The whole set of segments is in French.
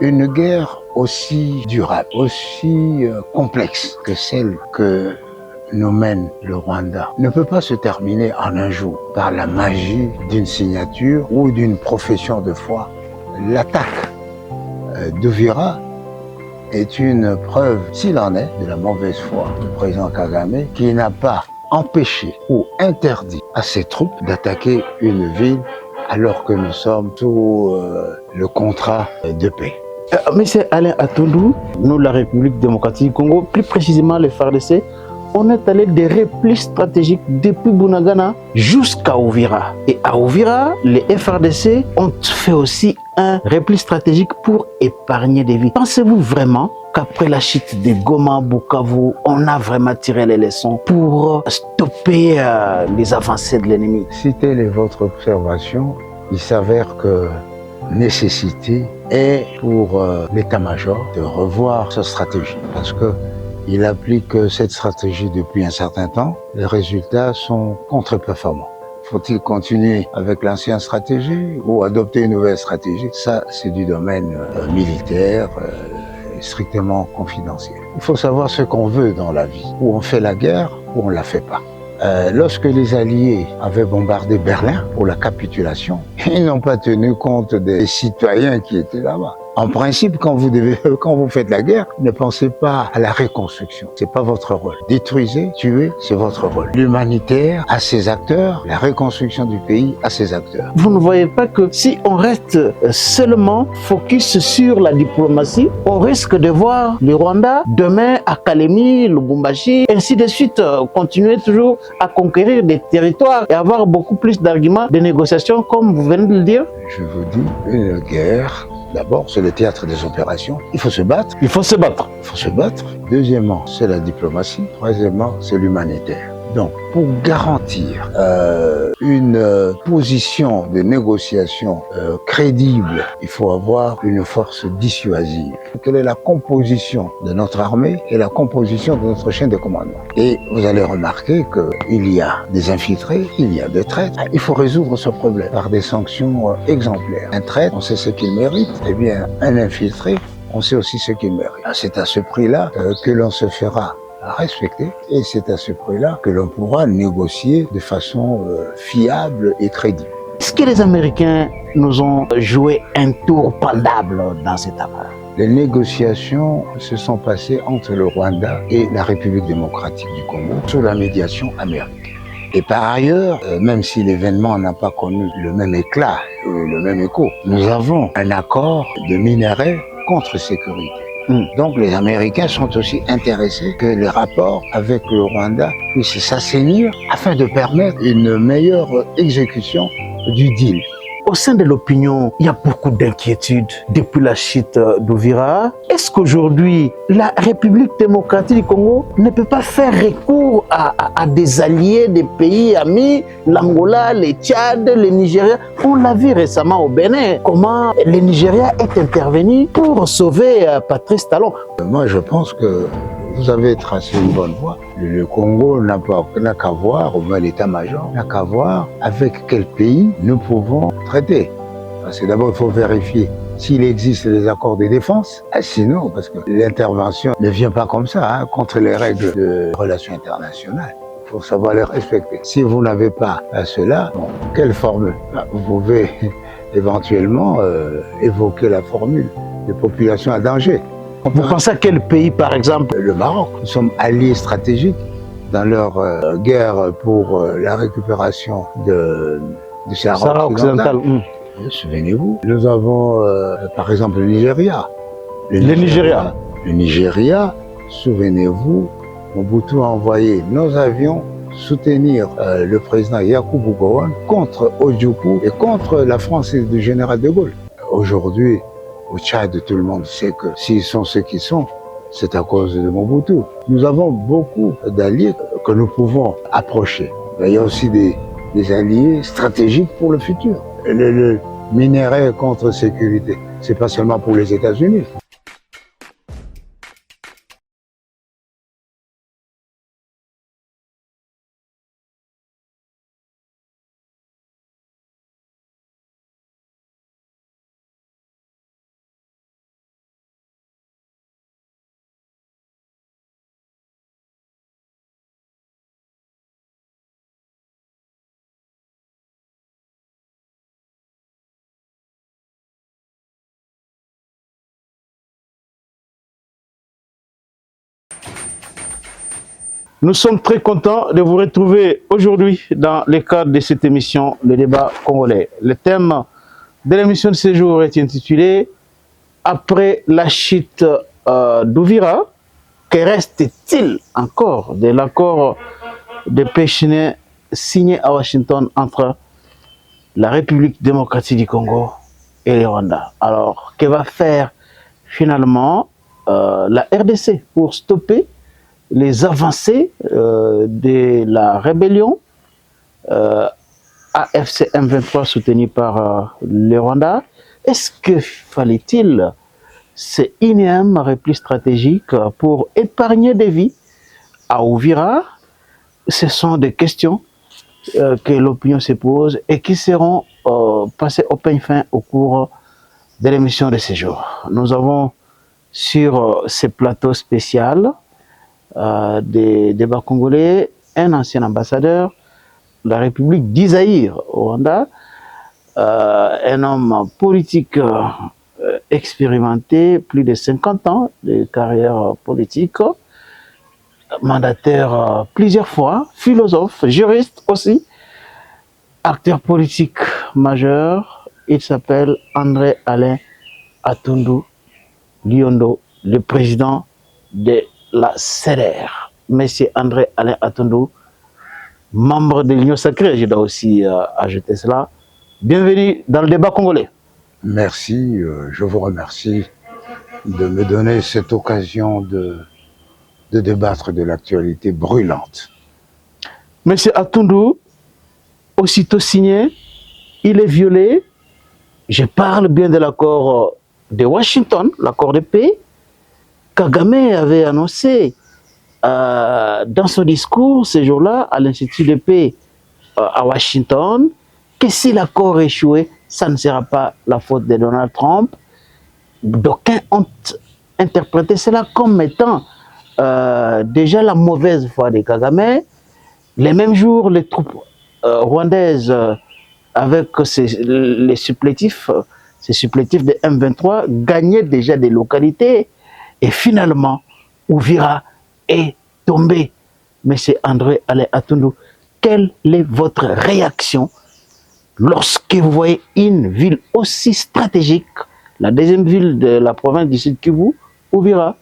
Une guerre aussi durable, aussi complexe que celle que nous mène le Rwanda ne peut pas se terminer en un jour par la magie d'une signature ou d'une profession de foi. L'attaque d'Uvira est une preuve, s'il en est, de la mauvaise foi du président Kagame qui n'a pas empêché ou interdit à ses troupes d'attaquer une ville alors que nous sommes sous le contrat de paix. Monsieur Alain Atundou, nous, la République démocratique du Congo, plus précisément les FARDC, on est allé des replis stratégiques depuis Bunagana jusqu'à Uvira. Et à Uvira, les FARDC ont fait aussi un repli stratégique pour épargner des vies. Pensez-vous vraiment qu'après la chute de Goma, Bukavu, on a vraiment tiré les leçons pour stopper les avancées de l'ennemi? Si telle est votre observation, il s'avère que nécessité est pour l'état-major de revoir sa stratégie parce que il applique cette stratégie depuis un certain temps. Les résultats sont contre-performants. Faut-il continuer avec l'ancienne stratégie ou adopter une nouvelle stratégie? Ça, c'est du domaine militaire, strictement confidentiel. Il faut savoir ce qu'on veut dans la vie. Ou on fait la guerre ou on la fait pas. Lorsque les Alliés avaient bombardé Berlin pour la capitulation, ils n'ont pas tenu compte des citoyens qui étaient là-bas. En principe, quand vous faites la guerre, ne pensez pas à la reconstruction. C'est pas votre rôle. Détruisez, tuez, c'est votre rôle. L'humanitaire a ses acteurs, la reconstruction du pays a ses acteurs. Vous ne voyez pas que si on reste seulement focus sur la diplomatie, on risque de voir le Rwanda demain à Kalemi, Lubumbashi, ainsi de suite, continuer toujours à conquérir des territoires et avoir beaucoup plus d'arguments de négociation, comme vous venez de le dire? Je vous dis, une guerre, d'abord, c'est le théâtre des opérations. Il faut se battre. Il faut se battre. Il faut se battre. Deuxièmement, c'est la diplomatie. Troisièmement, c'est l'humanitaire. Donc, pour garantir une position de négociation crédible, il faut avoir une force dissuasive. Quelle est la composition de notre armée et la composition de notre chaîne de commandement? Et vous allez remarquer qu'il y a des infiltrés, il y a des traîtres. Il faut résoudre ce problème par des sanctions exemplaires. Un traître, on sait ce qu'il mérite. Eh bien, un infiltré, on sait aussi ce qu'il mérite. C'est à ce prix-là que l'on se fera respecter et c'est à ce prix-là que l'on pourra négocier de façon fiable et crédible. Est-ce que les Américains nous ont joué un tour pendable dans cette affaire? Les négociations se sont passées entre le Rwanda et la République démocratique du Congo sous la médiation américaine. Et par ailleurs, même si l'événement n'a pas connu le même éclat, le même écho, nous avons un accord de minerais contre sécurité. Donc les Américains sont aussi intéressés que les rapports avec le Rwanda puissent s'assainir afin de permettre une meilleure exécution du deal. Au sein de l'opinion, il y a beaucoup d'inquiétudes depuis la chute d'Uvira. Est-ce qu'aujourd'hui, la République démocratique du Congo ne peut pas faire recours à des alliés, des pays amis, l'Angola, le Tchad, le Nigeria? On l'a vu récemment au Bénin, comment le Nigeria est intervenu pour sauver Patrice Talon. Moi, je pense que vous avez tracé une bonne voie. Le Congo n'a qu'à voir, ou bien l'état-major, n'a qu'à voir avec quel pays nous pouvons traiter. Parce que d'abord, il faut vérifier s'il existe des accords de défense. Sinon, parce que l'intervention ne vient pas comme ça, contre les règles de relations internationales. Il faut savoir les respecter. Si vous n'avez pas cela, bon, quelle formule? Vous pouvez éventuellement évoquer la formule de population à danger. Vous pensez à quel pays, par exemple? Le Maroc. Nous sommes alliés stratégiques dans leur guerre pour la récupération de Sahara occidental. Souvenez-vous, nous avons par exemple le Nigeria. Le Nigeria, souvenez-vous, Mobutu a envoyé nos avions soutenir le président Yakubu Gowon contre Ojukwu et contre la France du général de Gaulle. Aujourd'hui, au Tchad, tout le monde sait que s'ils sont ce qu'ils sont, c'est à cause de Mobutu. Nous avons beaucoup d'alliés que nous pouvons approcher. Il y a aussi des alliés stratégiques pour le futur. Le minerai contre sécurité, c'est pas seulement pour les États-Unis. Nous sommes très contents de vous retrouver aujourd'hui dans le cadre de cette émission, le débat congolais. Le thème de l'émission de ce jour est intitulé « Après la chute d'Ouvira, que reste-t-il encore de l'accord de paix signé à Washington entre la République démocratique du Congo et le Rwanda ?» Alors, que va faire finalement la RDC pour stopper les avancées de la rébellion AFC M23 soutenue par le Rwanda? Est-ce que fallait-il ce énième repli stratégique pour épargner des vies à Ouvira? Ce sont des questions que l'opinion se pose et qui seront passées au peigne fin au cours de l'émission de ce jour. Nous avons sur ce plateau spécial des débats congolais un ancien ambassadeur de la République d'Isaïr au Rwanda, un homme politique expérimenté, plus de 50 ans de carrière politique, mandataire plusieurs fois, philosophe, juriste aussi, acteur politique majeur. Il s'appelle André Alain Atundu Liondo, le président de la CEDER. Monsieur André Alain Atundu, membre de l'Union sacrée, je dois aussi ajouter cela. Bienvenue dans le débat congolais. Merci, je vous remercie de me donner cette occasion de débattre de l'actualité brûlante. Monsieur Atundu, aussitôt signé, il est violé. Je parle bien de l'accord de Washington, l'accord de paix. Kagame avait annoncé dans son discours ce jour-là à l'Institut de paix à Washington que si l'accord échouait, ça ne sera pas la faute de Donald Trump. D'aucuns ont interprété cela comme étant déjà la mauvaise foi de Kagame. Les mêmes jours, les troupes rwandaises avec les supplétifs, ces supplétifs de M23 gagnaient déjà des localités. Et finalement, Ouvira est tombé. Monsieur André Alain Atundu, quelle est votre réaction lorsque vous voyez une ville aussi stratégique, la deuxième ville de la province du Sud Kivu, Ouvira,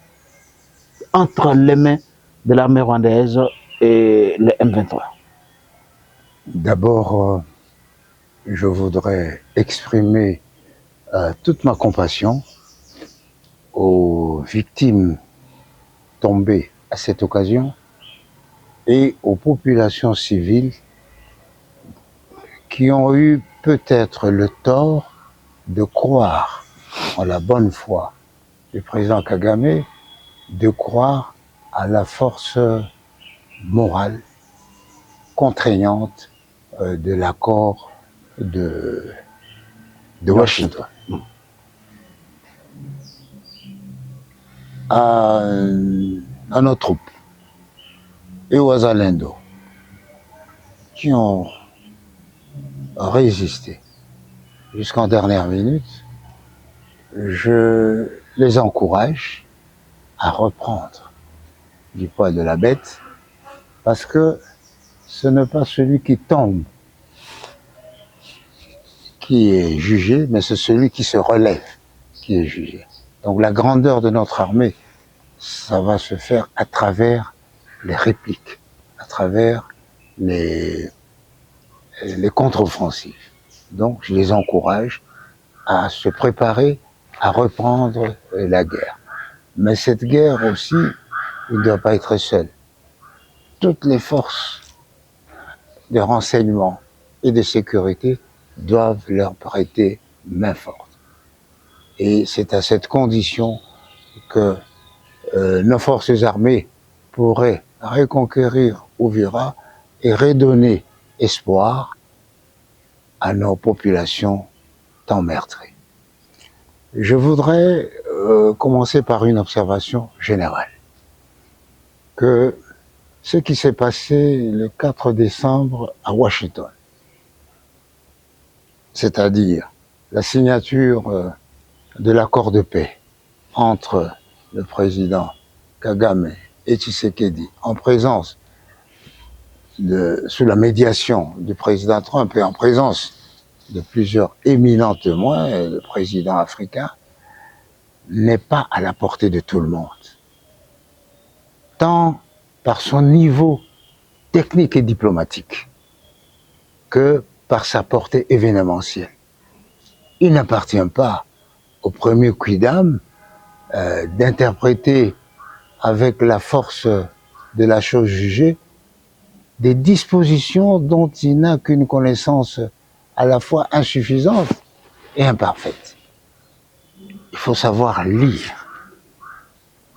entre les mains de l'armée rwandaise et le M23? D'abord, je voudrais exprimer toute ma compassion aux victimes tombées à cette occasion et aux populations civiles qui ont eu peut-être le tort de croire en la bonne foi du président Kagame, de croire à la force morale contraignante de l'accord de Washington. À nos troupes et aux Azalendo qui ont résisté jusqu'en dernière minute, je les encourage à reprendre du poids de la bête, parce que ce n'est pas celui qui tombe qui est jugé, mais c'est celui qui se relève qui est jugé. Donc la grandeur de notre armée, ça va se faire à travers les répliques, à travers les contre-offensives. Donc je les encourage à se préparer à reprendre la guerre. Mais cette guerre aussi, il ne doit pas être seul. Toutes les forces de renseignement et de sécurité doivent leur prêter main forte. Et c'est à cette condition que nos forces armées pourraient reconquérir Ouvira et redonner espoir à nos populations tant meurtries. Je voudrais commencer par une observation générale. Que ce qui s'est passé le 4 décembre à Washington, c'est-à-dire la signature de l'accord de paix entre le président Kagame et Tshisekedi, en présence sous la médiation du président Trump et en présence de plusieurs éminents témoins, le président africain, n'est pas à la portée de tout le monde. Tant par son niveau technique et diplomatique que par sa portée événementielle. Il n'appartient pas au premier quidam d'interpréter avec la force de la chose jugée des dispositions dont il n'a qu'une connaissance à la fois insuffisante et imparfaite. Il faut savoir lire.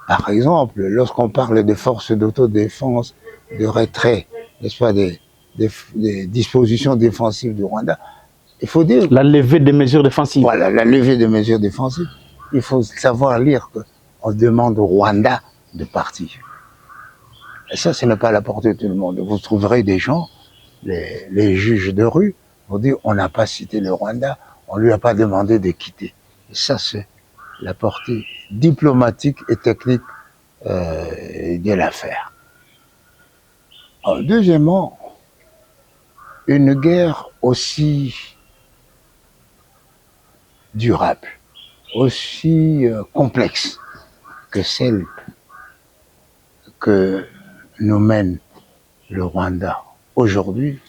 Par exemple, lorsqu'on parle des forces d'autodéfense, de retrait, n'est-ce pas, des dispositions défensives du Rwanda, il faut dire... La levée des mesures défensives. Voilà, la levée des mesures défensives. Il faut savoir lire qu'on demande au Rwanda de partir. Et ça, ce n'est pas à la portée de tout le monde. Vous trouverez des gens, les juges de rue, vont dire on n'a pas cité le Rwanda, on ne lui a pas demandé de quitter. Et ça, c'est la portée diplomatique et technique de l'affaire. Deuxièmement, une guerre aussi durable, aussi complexe que celle que nous mène le Rwanda aujourd'hui,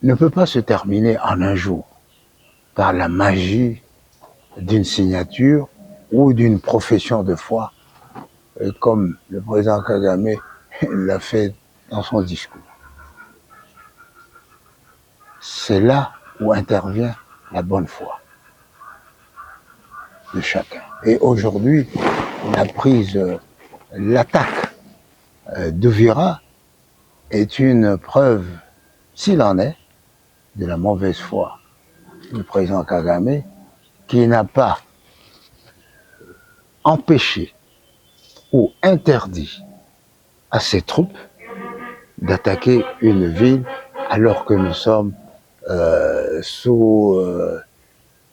ne peut pas se terminer en un jour par la magie d'une signature ou d'une profession de foi, comme le président Kagame l'a fait dans son discours. C'est là où intervient la bonne foi de chacun. Et aujourd'hui, la prise, l'attaque d'Uvira est une preuve, s'il en est, de la mauvaise foi du président Kagame, qui n'a pas empêché ou interdit à ses troupes d'attaquer une ville alors que nous sommes sous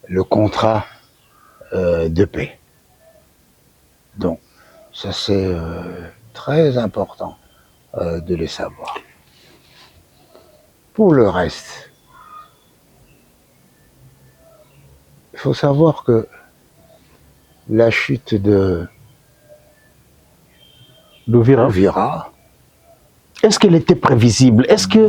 le contrat de paix. Donc, ça c'est très important de le savoir. Pour le reste, il faut savoir que la chute d'Uvira, est-ce qu'elle était prévisible? Est-ce que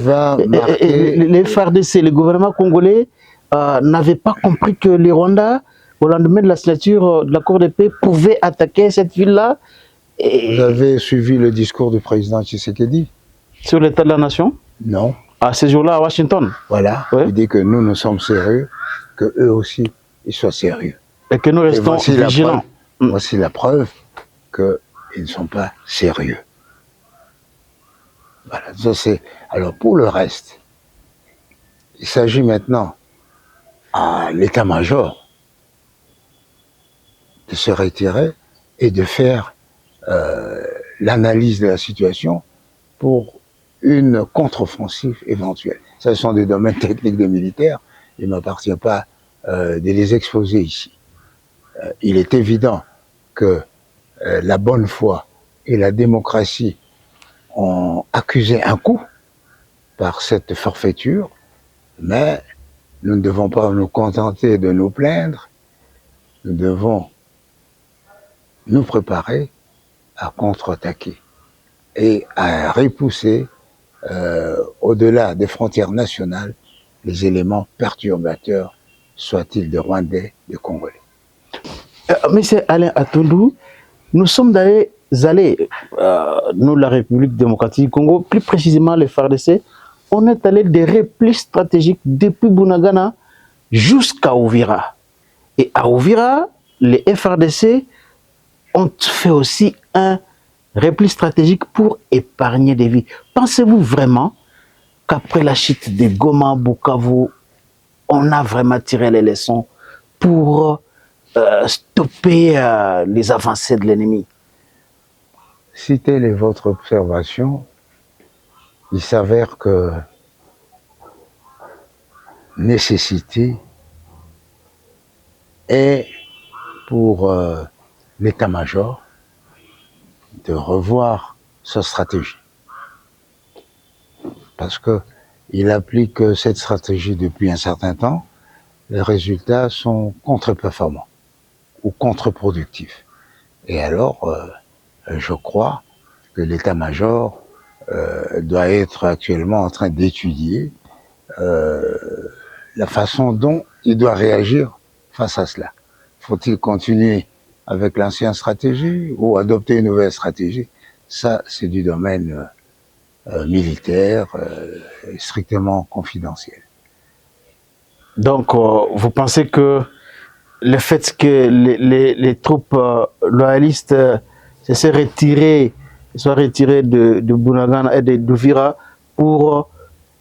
les FARDC, le gouvernement congolais, n'avaient pas compris que les Rwandais, au lendemain de la signature de l'accord de paix, pouvaient attaquer cette ville-là? Vous avez suivi le discours du président Tshisekedi? Sur l'état de la nation? Non. À ce jour-là, à Washington? Voilà, ouais. Il dit que nous sommes sérieux, que eux aussi, ils soient sérieux. Et que nous restons vigilants. Voici la preuve qu'ils ne sont pas sérieux. Voilà, ça c'est... Alors pour le reste, il s'agit maintenant à l'état-major de se retirer et de faire l'analyse de la situation pour une contre-offensive éventuelle. Ce sont des domaines techniques des militaires, il ne m'appartient pas de les exposer ici. Il est évident que la bonne foi et la démocratie ont accusé un coup par cette forfaiture, mais nous ne devons pas nous contenter de nous plaindre, nous devons nous préparer à contre-attaquer et à repousser au-delà des frontières nationales les éléments perturbateurs, soient-ils de Rwandais, de Congolais. Monsieur Alain Atundou, nous sommes allés, nous la République démocratique du Congo, plus précisément les FARDC, on est allé des replis stratégiques depuis Bunagana jusqu'à Uvira. Et à Uvira, les FARDC ont fait aussi un repli stratégique pour épargner des vies. Pensez-vous vraiment qu'après la chute de Goma, Bukavu, on a vraiment tiré les leçons pour stopper les avancées de l'ennemi? Si telle est votre observation, il s'avère que nécessité est pour l'état-major de revoir sa stratégie. parce qu'il applique cette stratégie depuis un certain temps. Les résultats sont contre-performants ou contre-productifs. Et alors, je crois que l'état-major doit être actuellement en train d'étudier la façon dont il doit réagir face à cela. Faut-il continuer avec l'ancienne stratégie ou adopter une nouvelle stratégie? Ça, c'est du domaine militaire, strictement confidentiel. Donc, vous pensez que le fait que les troupes loyalistes soient retirées de Bunagana et d'Uvira pour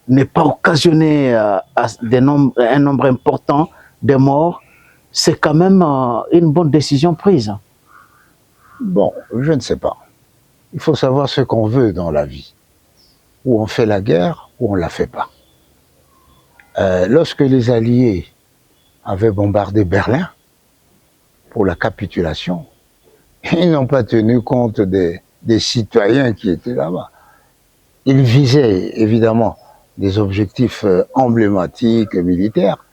ne pas occasionner un nombre important de morts, c'est quand même une bonne décision prise? Bon, je ne sais pas. Il faut savoir ce qu'on veut dans la vie. Ou on fait la guerre, ou on ne la fait pas. Lorsque les Alliés avaient bombardé Berlin pour la capitulation, ils n'ont pas tenu compte des citoyens qui étaient là-bas. Ils visaient évidemment des objectifs emblématiques militaires.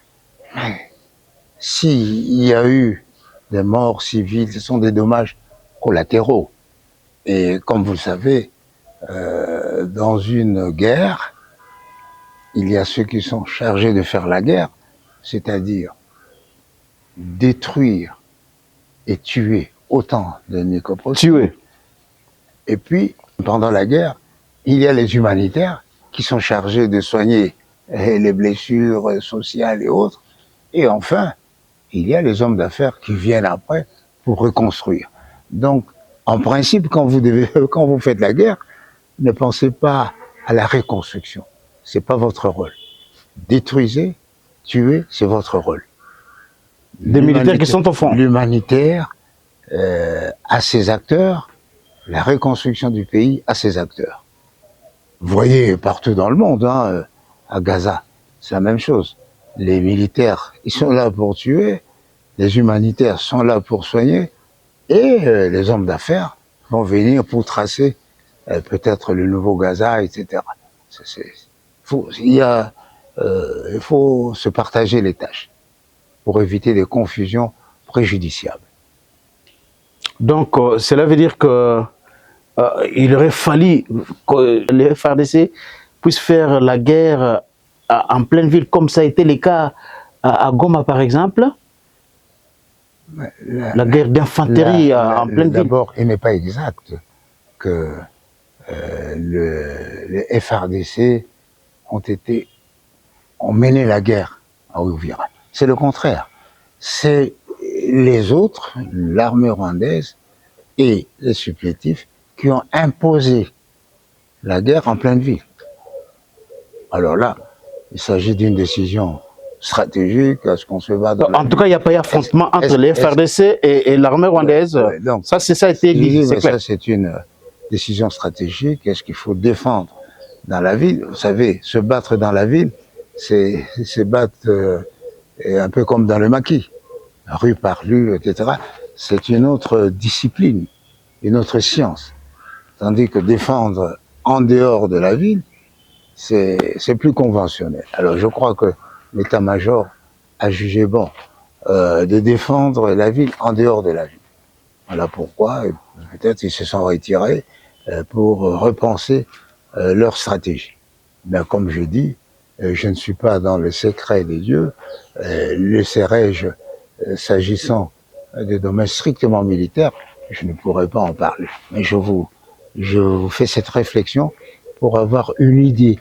S'il y a eu des morts civiles, ce sont des dommages collatéraux. Et comme vous le savez, dans une guerre, il y a ceux qui sont chargés de faire la guerre, c'est-à-dire détruire et tuer autant d'ennemis que possible. Et puis, pendant la guerre, il y a les humanitaires qui sont chargés de soigner les blessures sociales et autres. Et enfin, il y a les hommes d'affaires qui viennent après pour reconstruire. Donc, en principe, quand vous faites la guerre, ne pensez pas à la reconstruction. C'est pas votre rôle. Détruisez, tuez, c'est votre rôle. Des militaires qui sont au fond. L'humanitaire a ses acteurs, la reconstruction du pays a ses acteurs. Vous voyez partout dans le monde, hein, à Gaza, c'est la même chose. Les militaires, ils sont là pour tuer, les humanitaires sont là pour soigner, et les hommes d'affaires vont venir pour tracer peut-être le nouveau Gaza, etc. Il faut se partager les tâches pour éviter des confusions préjudiciables. Donc, cela veut dire que il aurait fallu que les FARDC puissent faire la guerre en pleine ville, comme ça a été le cas à Goma, par exemple. La guerre d'infanterie en pleine ville. D'abord, il n'est pas exact que les FARDC ont mené la guerre à Uvira. C'est le contraire. C'est les autres, l'armée rwandaise et les supplétifs, qui ont imposé la guerre en pleine ville. Alors là, il s'agit d'une décision stratégique, à ce qu'on se bat dans en tout cas, il n'y a pas eu affrontement entre les FARDC et l'armée rwandaise. Donc, ça a été dit. Ça, c'est une décision stratégique. Est-ce qu'il faut défendre dans la ville? Vous savez, se battre dans la ville, c'est se battre un peu comme dans le maquis, rue par rue, etc. C'est une autre discipline, une autre science. Tandis que défendre en dehors de la ville, c'est plus conventionnel. Alors je crois que l'état-major a jugé bon de défendre la ville en dehors de la ville. Voilà pourquoi peut-être ils se sont retirés pour repenser leur stratégie. Mais comme je dis, je ne suis pas dans le secret des dieux. Le serais-je s'agissant des domaines strictement militaires? Je ne pourrais pas en parler. Mais je vous fais cette réflexion pour avoir une idée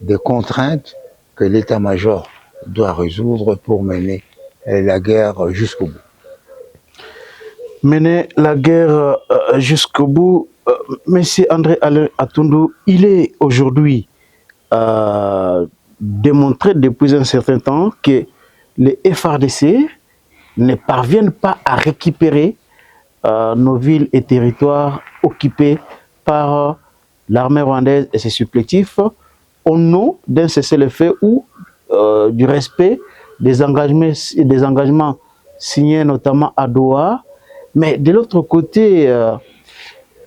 des contraintes que l'état-major doit résoudre pour mener la guerre jusqu'au bout. Mener la guerre jusqu'au bout, Monsieur André Alain Atundou, il est aujourd'hui démontré depuis un certain temps que les FARDC ne parviennent pas à récupérer nos villes et territoires occupés par l'armée rwandaise et ses supplétifs au nom d'un cessez-le-feu ou du respect des engagements signés notamment à Doha. Mais de l'autre côté,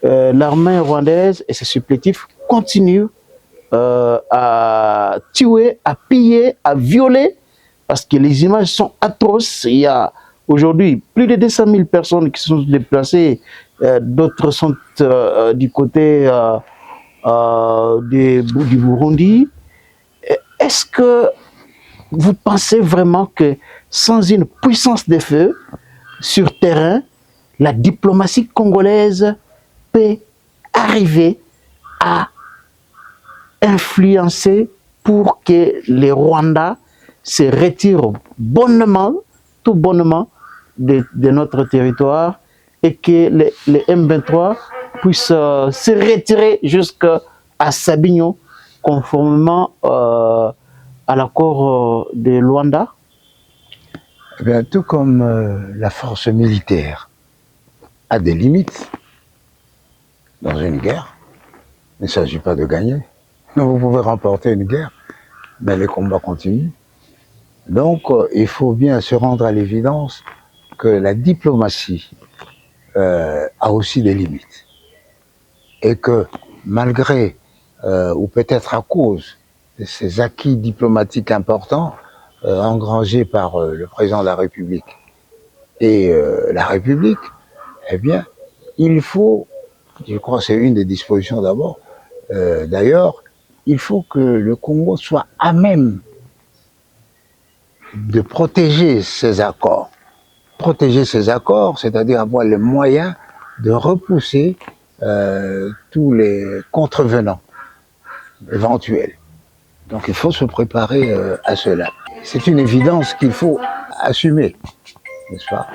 l'armée rwandaise et ses supplétifs continuent à tuer, à piller, à violer, parce que les images sont atroces. Il y a aujourd'hui plus de 200 000 personnes qui sont déplacées, d'autres sont du côté du Burundi. Est-ce que vous pensez vraiment que sans une puissance de feu sur terrain, la diplomatie congolaise peut arriver à influencer pour que les Rwandais se retirent bonnement, tout bonnement de notre territoire et que les M23 puissent se retirer jusqu'à Sabinyo conformément à l'accord de Luanda? Eh bien, tout comme la force militaire a des limites dans une guerre, il ne s'agit pas de gagner. Vous pouvez remporter une guerre, mais les combats continuent. Donc, il faut bien se rendre à l'évidence que la diplomatie a aussi des limites. Et que malgré, ou peut-être à cause de ces acquis diplomatiques importants engrangés par le président de la République et la République, eh bien, il faut, je crois que c'est une des dispositions d'abord, d'ailleurs, il faut que le Congo soit à même de protéger ces accords. Protéger ces accords, c'est-à-dire avoir les moyens de repousser tous les contrevenants éventuels. Donc il faut se préparer à cela. C'est une évidence qu'il faut assumer, n'est-ce pas?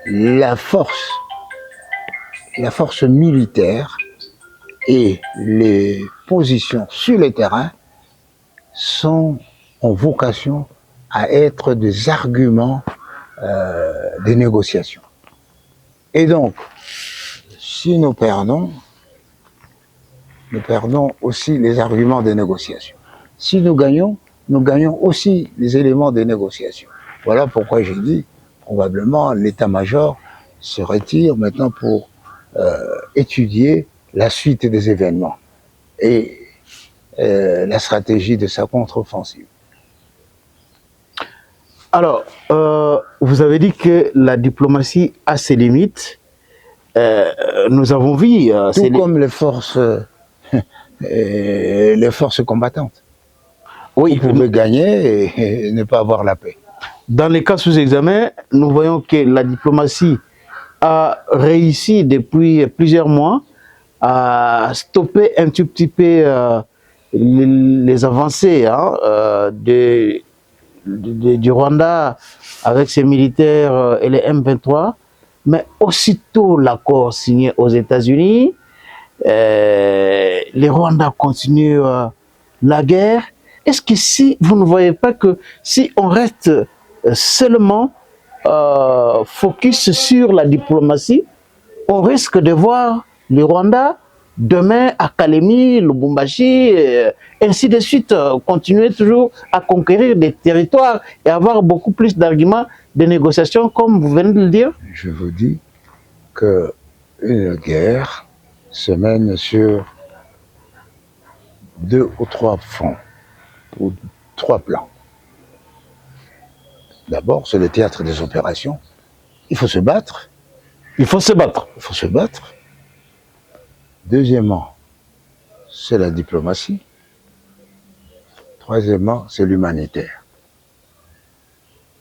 La force militaire et les positions sur le terrain ont vocation à être des arguments des négociations. Et donc, si nous perdons aussi les arguments des négociations. Si nous gagnons aussi les éléments des négociations. Voilà pourquoi j'ai dit, probablement, l'état-major se retire maintenant pour étudier la suite des événements et la stratégie de sa contre-offensive. Alors, vous avez dit que la diplomatie a ses limites. Nous avons vu... tout comme les forces combattantes. Oui, vous pouvez gagner et ne pas avoir la paix. Dans les cas sous examen, nous voyons que la diplomatie a réussi depuis plusieurs mois à stopper un tout petit peu les avancées du Rwanda avec ses militaires et les M23. Mais aussitôt l'accord signé aux États-Unis, les Rwandais continuent la guerre. Est-ce que si vous ne voyez pas que si on reste seulement focus sur la diplomatie, on risque de voir les Rwandais demain à Kalemi, Lubumbashi, ainsi de suite, continuer toujours à conquérir des territoires et avoir beaucoup plus d'arguments de négociation, comme vous venez de le dire? Je vous dis qu'une guerre se mène sur 2 ou 3 fronts, ou 3 plans. D'abord, c'est le théâtre des opérations. Il faut se battre. Il faut se battre. Il faut se battre. Deuxièmement, c'est la diplomatie. Troisièmement, c'est l'humanitaire.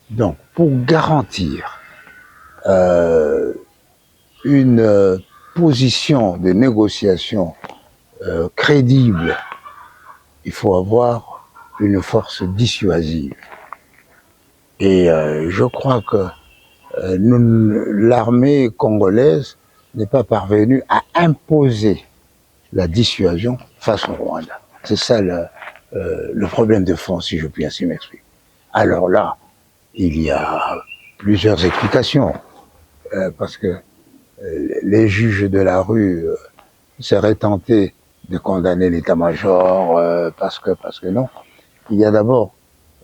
Donc, pour garantir une position de négociation crédible, il faut avoir une force dissuasive. Et je crois que l'armée congolaise n'est pas parvenue à imposer la dissuasion face au Rwanda. C'est ça le problème de fond, si je puis ainsi m'exprimer. Alors là, il y a plusieurs explications, parce que les juges de la rue seraient tentés de condamner l'état-major, parce que non. Il y a d'abord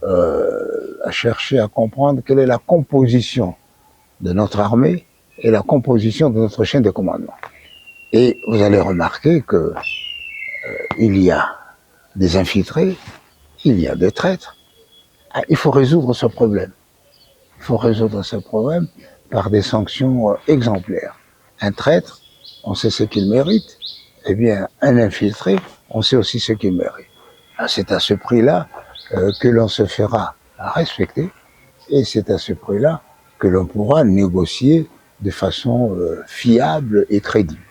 à chercher à comprendre quelle est la composition de notre armée et la composition de notre chaîne de commandement. Et vous allez remarquer que il y a des infiltrés, il y a des traîtres. Ah, il faut résoudre ce problème. Il faut résoudre ce problème par des sanctions exemplaires. Un traître, on sait ce qu'il mérite. Eh bien, un infiltré, on sait aussi ce qu'il mérite. Ah, c'est à ce prix-là que l'on se fera respecter et c'est à ce prix-là que l'on pourra négocier de façon fiable et crédible.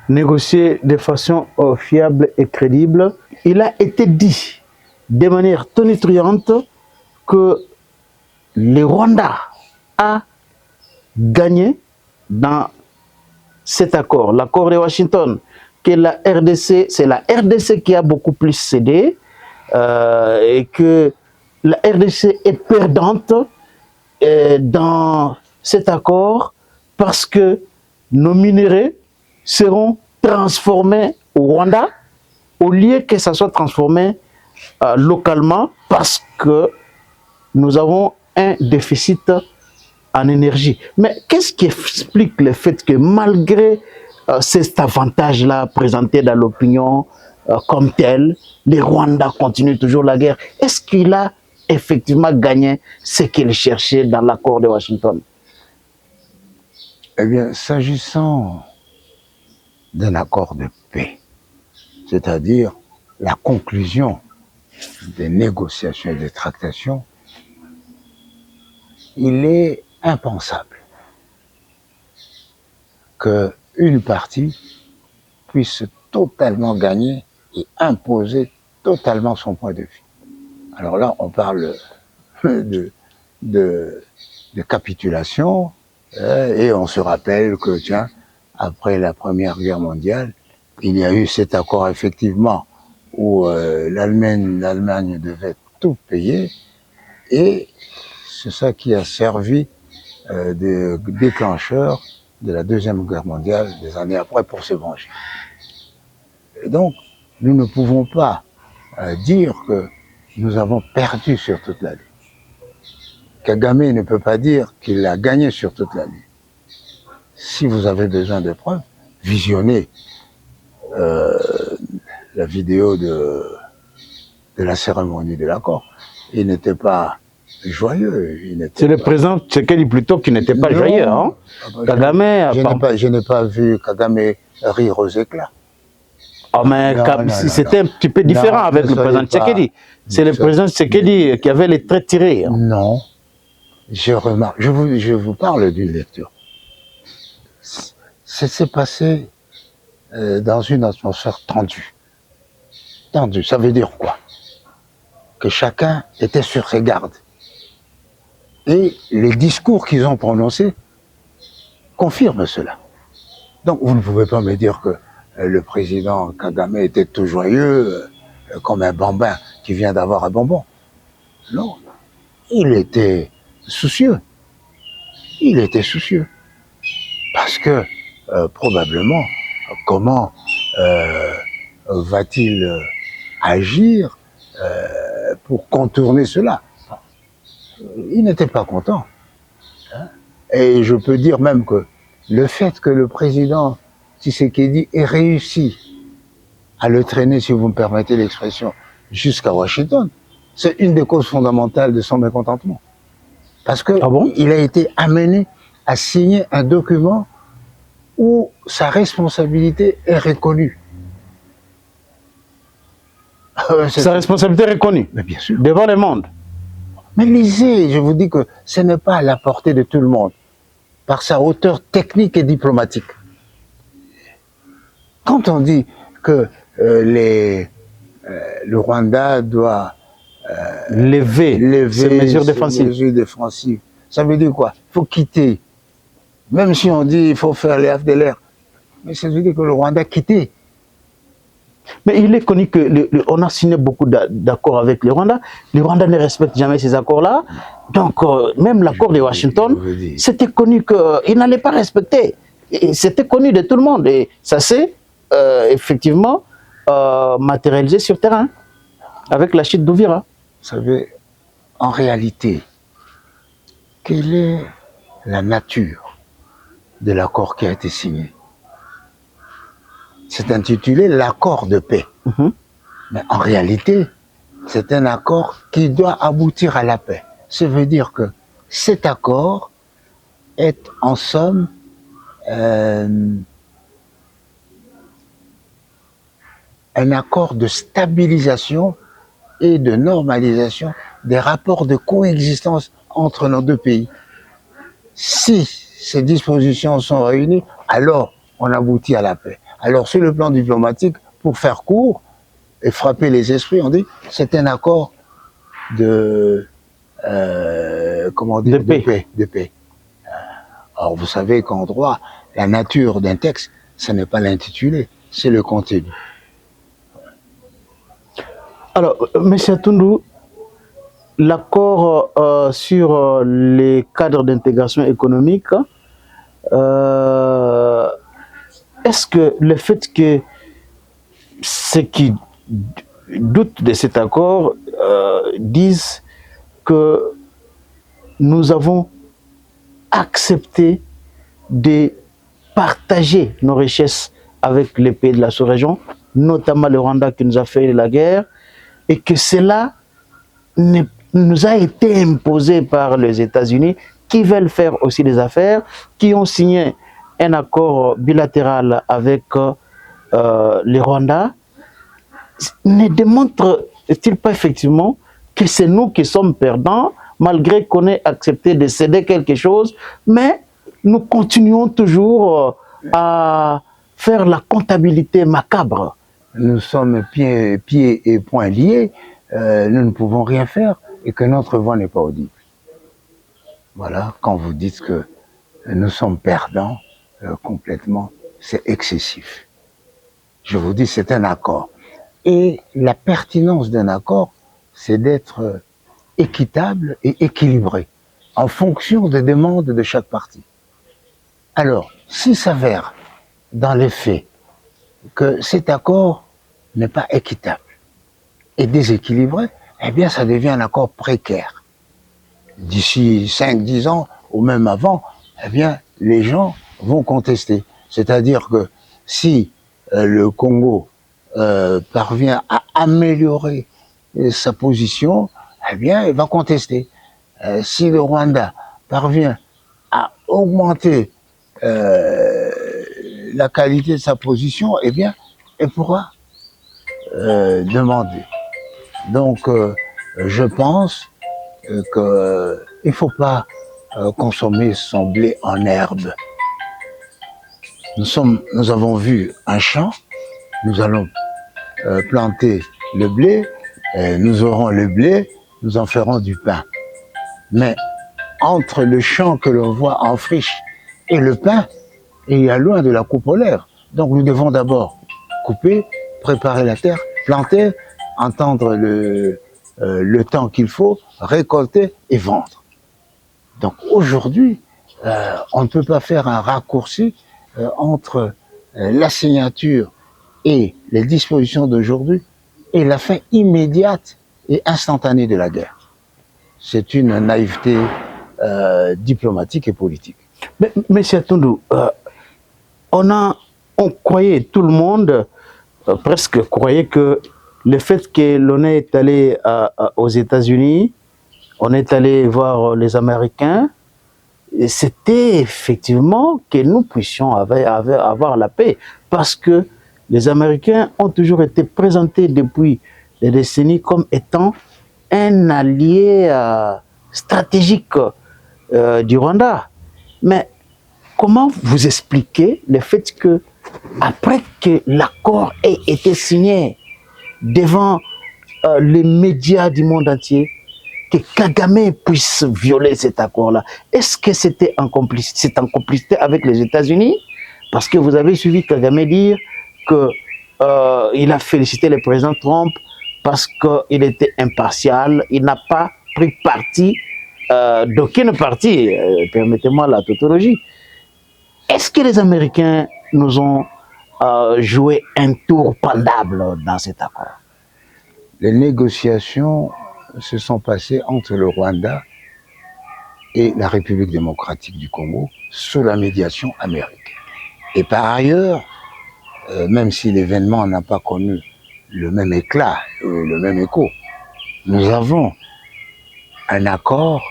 Négocier de façon fiable et crédible. Il a été dit de manière tonitruante que le Rwanda a gagné dans cet accord, l'accord de Washington, que la RDC, c'est la RDC qui a beaucoup plus cédé et que la RDC est perdante dans cet accord parce que nos minéraux seront transformés au Rwanda au lieu que ça soit transformé localement parce que nous avons un déficit en énergie. Mais qu'est-ce qui explique le fait que malgré cet avantage-là présenté dans l'opinion comme tel, les Rwandais continuent toujours la guerre? Est-ce qu'il a effectivement gagné ce qu'il cherchait dans l'accord de Washington? Eh bien, s'agissant d'un accord de paix, c'est-à-dire la conclusion des négociations et des tractations, il est impensable qu'une partie puisse totalement gagner et imposer totalement son point de vue. Alors là, on parle de capitulation et on se rappelle que, tiens, après la Première Guerre mondiale, il y a eu cet accord effectivement où l'Allemagne devait tout payer et c'est ça qui a servi de déclencheur de la Deuxième Guerre mondiale des années après pour se venger. Et donc, nous ne pouvons pas dire que nous avons perdu sur toute la ligne. Kagame ne peut pas dire qu'il a gagné sur toute la ligne. Si vous avez besoin de preuves, visionnez la vidéo de la cérémonie de l'accord. Il n'était pas joyeux. C'est le président Tshisekedi plutôt qui n'était pas joyeux. Hein? Kagame, je n'ai pas vu Kagame rire aux éclats. Oh, mais c'était un petit peu différent avec le président Tshisekedi. C'est le président Tshisekedi qui avait les traits tirés. Hein. Non, je remarque, je vous parle d'une lecture. Ça s'est passé dans une atmosphère tendue. Tendue, ça veut dire quoi? Que chacun était sur ses gardes. Et les discours qu'ils ont prononcés confirment cela. Donc vous ne pouvez pas me dire que le président Kagame était tout joyeux, comme un bambin qui vient d'avoir un bonbon. Non, il était soucieux. Il était soucieux. Parce que, probablement, comment va-t-il agir pour contourner cela? Il n'était pas content. Hein? Et je peux dire même que le fait que le président Tshisekedi ait réussi à le traîner, si vous me permettez l'expression, jusqu'à Washington, c'est une des causes fondamentales de son mécontentement. Parce que il a été amené à signer un document où sa responsabilité est reconnue. Sa responsabilité est reconnue? Mais bien sûr. Devant le monde. Mais lisez, je vous dis que ce n'est pas à la portée de tout le monde, par sa hauteur technique et diplomatique. Quand on dit que le Rwanda doit lever ses mesures défensives, ça veut dire quoi? Il faut quitter. Même si on dit qu'il faut faire les FDLR, mais ça veut dire que le Rwanda a quitté. Mais il est connu que on a signé beaucoup d'accords avec le Rwanda. Le Rwanda ne respecte jamais ces accords-là. Donc, même l'accord de Washington, c'était connu qu'il n'allait pas respecter. C'était connu de tout le monde. Et ça s'est effectivement matérialisé sur terrain avec la chute d'Ouvira. Vous savez, en réalité, quelle est la nature de l'accord qui a été signé? C'est intitulé l'accord de paix. Mais en réalité, c'est un accord qui doit aboutir à la paix. Ça veut dire que cet accord est en somme un accord de stabilisation et de normalisation des rapports de coexistence entre nos deux pays. Si ces dispositions sont réunies, alors on aboutit à la paix. Alors sur le plan diplomatique, pour faire court et frapper les esprits, on dit c'est un accord de paix. Alors vous savez qu'en droit, la nature d'un texte, ce n'est pas l'intitulé, c'est le contenu. Alors, M. Atundu, l'accord sur les cadres d'intégration économique, est-ce que le fait que ceux qui doutent de cet accord disent que nous avons accepté de partager nos richesses avec les pays de la sous-région, notamment le Rwanda qui nous a fait la guerre, et que cela nous a été imposé par les États-Unis qui veulent faire aussi des affaires, qui ont signé un accord bilatéral avec les Rwandais, ne démontre-t-il pas effectivement que c'est nous qui sommes perdants, malgré qu'on ait accepté de céder quelque chose, mais nous continuons toujours à faire la comptabilité macabre. Nous sommes pieds et poings liés, nous ne pouvons rien faire et que notre voix n'est pas audible. Voilà, quand vous dites que nous sommes perdants complètement, c'est excessif. Je vous dis, c'est un accord. Et la pertinence d'un accord, c'est d'être équitable et équilibré en fonction des demandes de chaque partie. Alors, s'il s'avère dans les faits que cet accord n'est pas équitable et déséquilibré, eh bien ça devient un accord précaire. D'ici 5-10 ans, ou même avant, eh bien les gens vont contester. C'est-à-dire que si le Congo parvient à améliorer sa position, eh bien il va contester. Si le Rwanda parvient à augmenter la qualité de sa position, eh bien elle pourra demander. Donc, je pense qu'il ne faut pas consommer son blé en herbe. Nous avons vu un champ, nous allons planter le blé, nous aurons le blé, nous en ferons du pain. Mais entre le champ que l'on voit en friche et le pain, il y a loin de la coupe polaire. Donc nous devons d'abord couper, préparer la terre, planter, entendre le temps qu'il faut, récolter et vendre. Donc aujourd'hui, on ne peut pas faire un raccourci entre la signature et les dispositions d'aujourd'hui et la fin immédiate et instantanée de la guerre. C'est une naïveté diplomatique et politique. Mais M. Atundu, on croyait, tout le monde presque croyait que le fait que l'on est allé aux États-Unis, on est allé voir les Américains, c'était effectivement que nous puissions avoir la paix. Parce que les Américains ont toujours été présentés depuis des décennies comme étant un allié stratégique du Rwanda. Mais comment vous expliquez le fait que, après que l'accord ait été signé devant les médias du monde entier, que Kagame puisse violer cet accord-là? Est-ce que c'est en complicité avec les États-Unis? Parce que vous avez suivi Kagame dire qu'il a félicité le président Trump parce qu'il était impartial, il n'a pas pris parti d'aucune partie, permettez-moi la tautologie. Est-ce que les Américains nous ont joué un tour pendable dans cet accord? Les négociations se sont passées entre le Rwanda et la République démocratique du Congo sous la médiation américaine. Et par ailleurs, même si l'événement n'a pas connu le même éclat, le même écho, nous avons un accord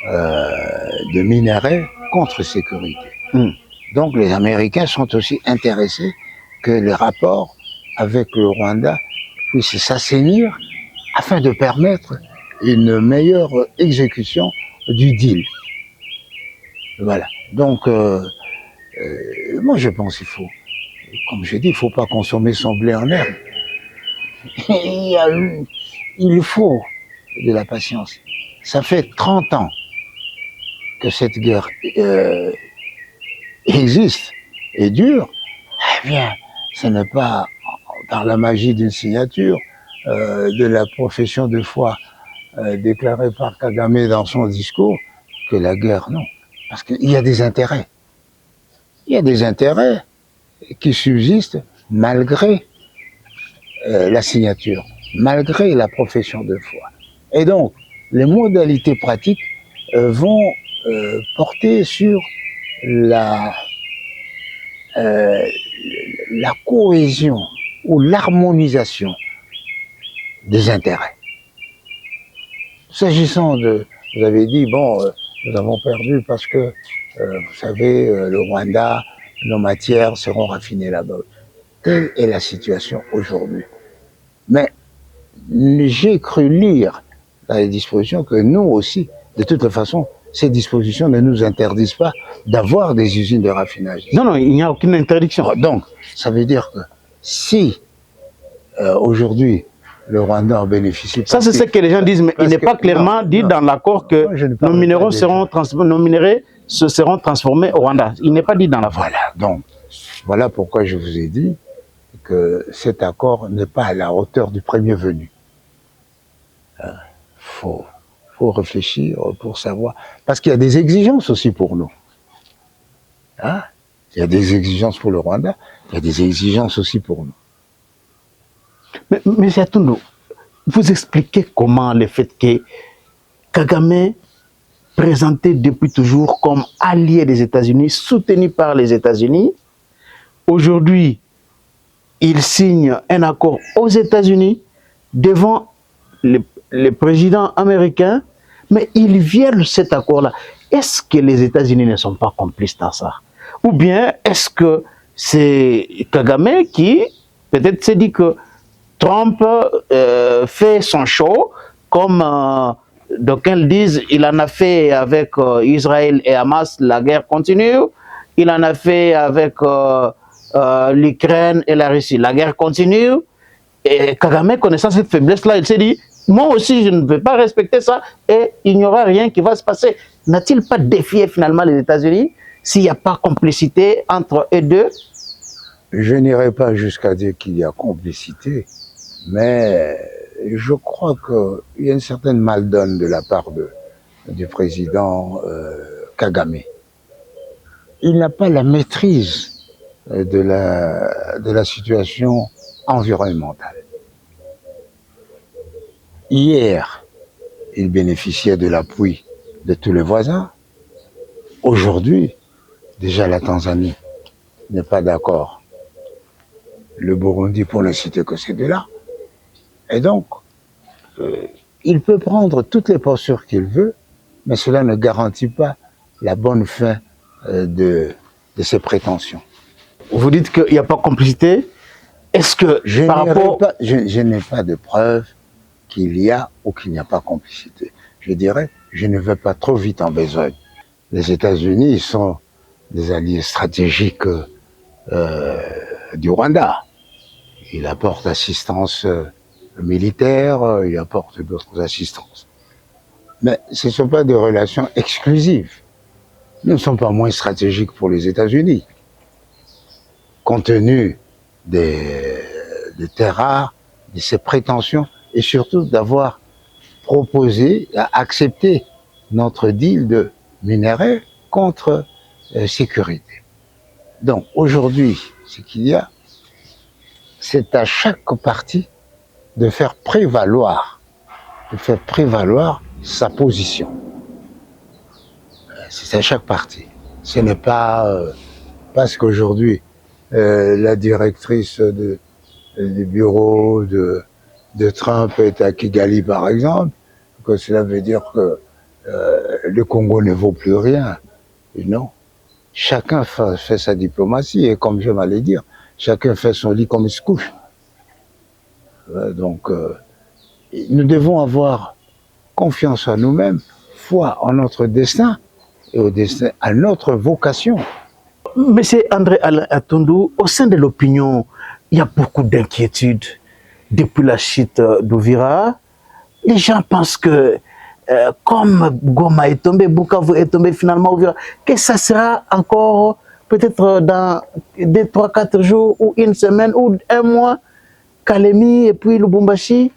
de minerais contre sécurité. Donc les Américains sont aussi intéressés que les rapports avec le Rwanda puissent s'assainir afin de permettre une meilleure exécution du deal. Voilà. Donc, moi je pense qu'il faut, comme je dis, il ne faut pas consommer son blé en herbe. Il faut de la patience. Ça fait 30 ans que cette guerre existe et dure. Eh bien, ce n'est pas par la magie d'une signature de la profession de foi déclarée par Kagame dans son discours que la guerre, non. Parce qu'il y a des intérêts. Il y a des intérêts qui subsistent malgré la signature, malgré la profession de foi. Et donc, les modalités pratiques vont porter sur la cohésion ou l'harmonisation des intérêts. S'agissant de, vous avez dit, bon, nous avons perdu parce que, vous savez, le Rwanda, nos matières seront raffinées là-bas. Telle est la situation aujourd'hui. Mais j'ai cru lire dans les dispositions que nous aussi, de toute façon, ces dispositions ne nous interdisent pas d'avoir des usines de raffinage. Non, non, il n'y a aucune interdiction. Donc, ça veut dire que si aujourd'hui le Rwanda en bénéficie... Ça, c'est ce que les gens disent, mais il n'est pas clairement dit dans l'accord que nos minéraux seront transformés au Rwanda. Il n'est pas dit dans l'accord. Voilà, donc, voilà pourquoi je vous ai dit que cet accord n'est pas à la hauteur du premier venu. Faut réfléchir pour savoir. Parce qu'il y a des exigences aussi pour nous. Hein? Il y a des exigences pour le Rwanda, il y a des exigences aussi pour nous. Mais Yatoundou, vous expliquez comment le fait que Kagame, présenté depuis toujours comme allié des États-Unis, soutenu par les États-Unis, aujourd'hui, il signe un accord aux États-Unis devant les présidents américains, mais il viole cet accord-là. Est-ce que les États-Unis ne sont pas complices dans ça? Ou bien est-ce que c'est Kagame qui peut-être s'est dit que Trump fait son show, comme d'aucuns le disent, il en a fait avec Israël et Hamas, la guerre continue, il en a fait avec l'Ukraine et la Russie, la guerre continue, et Kagame, connaissant cette faiblesse-là, il s'est dit, moi aussi je ne vais pas respecter ça, et il n'y aura rien qui va se passer. N'a-t-il pas défié finalement les États-Unis s'il n'y a pas complicité entre eux deux? Je n'irai pas jusqu'à dire qu'il y a complicité, mais je crois qu'il y a une certaine maldonne de la part du président Kagame. Il n'a pas la maîtrise de la situation environnementale. Hier, il bénéficiait de l'appui de tous les voisins. Aujourd'hui, déjà la Tanzanie n'est pas d'accord. Le Burundi, pour ne citer que ces deux-là. Et donc, il peut prendre toutes les postures qu'il veut, mais cela ne garantit pas la bonne fin de ses prétentions. Vous dites qu'il n'y a pas de complicité. Est-ce que je n'ai pas de preuve qu'il y a ou qu'il n'y a pas de complicité. Je dirais, je ne vais pas trop vite en besogne. Les États-Unis sont des alliés stratégiques du Rwanda. Il apporte assistance militaire, il apporte d'autres assistances. Mais ce ne sont pas des relations exclusives. Nous ne sommes pas moins stratégiques pour les États-Unis. Compte tenu des terres rares, de ses prétentions, et surtout d'avoir proposé, accepté notre deal de minerais contre sécurité. Donc aujourd'hui, ce qu'il y a, c'est à chaque partie de faire prévaloir sa position. C'est à chaque partie. Ce n'est pas parce qu'aujourd'hui la directrice du bureau de Trump est à Kigali, par exemple, que cela veut dire que le Congo ne vaut plus rien. Et non. Chacun fait sa diplomatie et comme je m'allais dire, chacun fait son lit comme il se couche. Donc, nous devons avoir confiance en nous-mêmes, foi en notre destin et au destin, à notre vocation. Monsieur André Alain Atondou, au sein de l'opinion, il y a beaucoup d'inquiétudes. Depuis la chute d'Ouvira, les gens pensent que comme Goma est tombé, Bukavu est tombé, finalement Ouvira, que ça sera encore peut-être dans 3-4 jours ou une semaine ou un mois, Kalemi et puis Lubumbashi.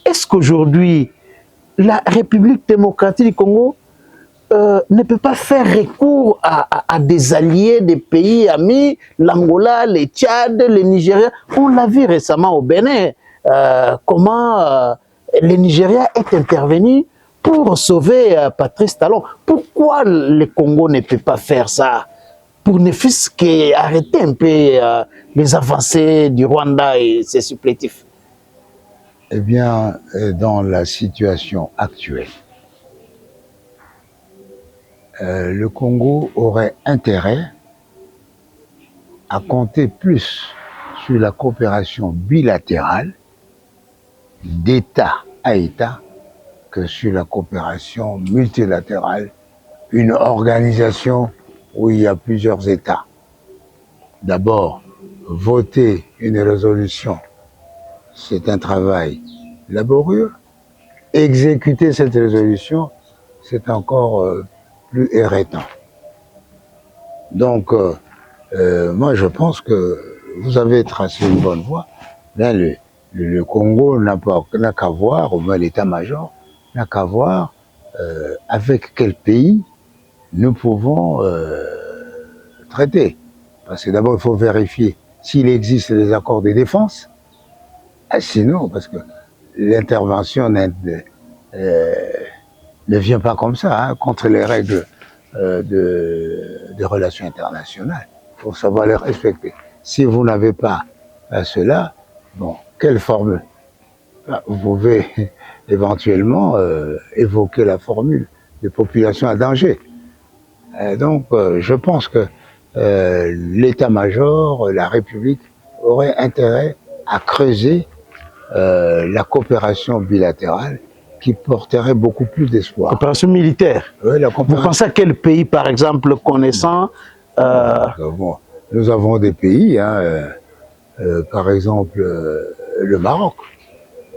Est-ce qu'aujourd'hui, la République démocratique du Congo ne peut pas faire recours à des alliés, des pays amis, l'Angola, le Tchad, le Nigeria? On l'a vu récemment au Bénin, comment le Nigeria est intervenu pour sauver Patrice Talon. Pourquoi le Congo ne peut pas faire ça? Pour ne fût-ce qu'arrêter un peu les avancées du Rwanda et ses supplétifs. Eh bien, dans la situation actuelle, le Congo aurait intérêt à compter plus sur la coopération bilatérale d'État à État que sur la coopération multilatérale, une organisation où il y a plusieurs États. D'abord, voter une résolution, c'est un travail laborieux. Exécuter cette résolution, c'est encore plus éreintant. Donc, moi, je pense que vous avez tracé une bonne voie. Là, le Congo n'a qu'à voir, au moins l'état-major, n'a qu'à voir avec quel pays nous pouvons traiter. Parce que d'abord, il faut vérifier s'il existe des accords de défense. Sinon, parce que l'intervention ne vient pas comme ça, hein, contre les règles des relations internationales. Il faut savoir les respecter. Si vous n'avez pas cela, bon, quelle formule? Vous pouvez éventuellement évoquer la formule de population à danger. Donc, je pense que l'état-major, la République, aurait intérêt à creuser la coopération bilatérale qui porterait beaucoup plus d'espoir. Coopération militaire. Oui, la Vous pensez à quel pays, par exemple, connaissant Bon, nous avons des pays, hein, par exemple le Maroc.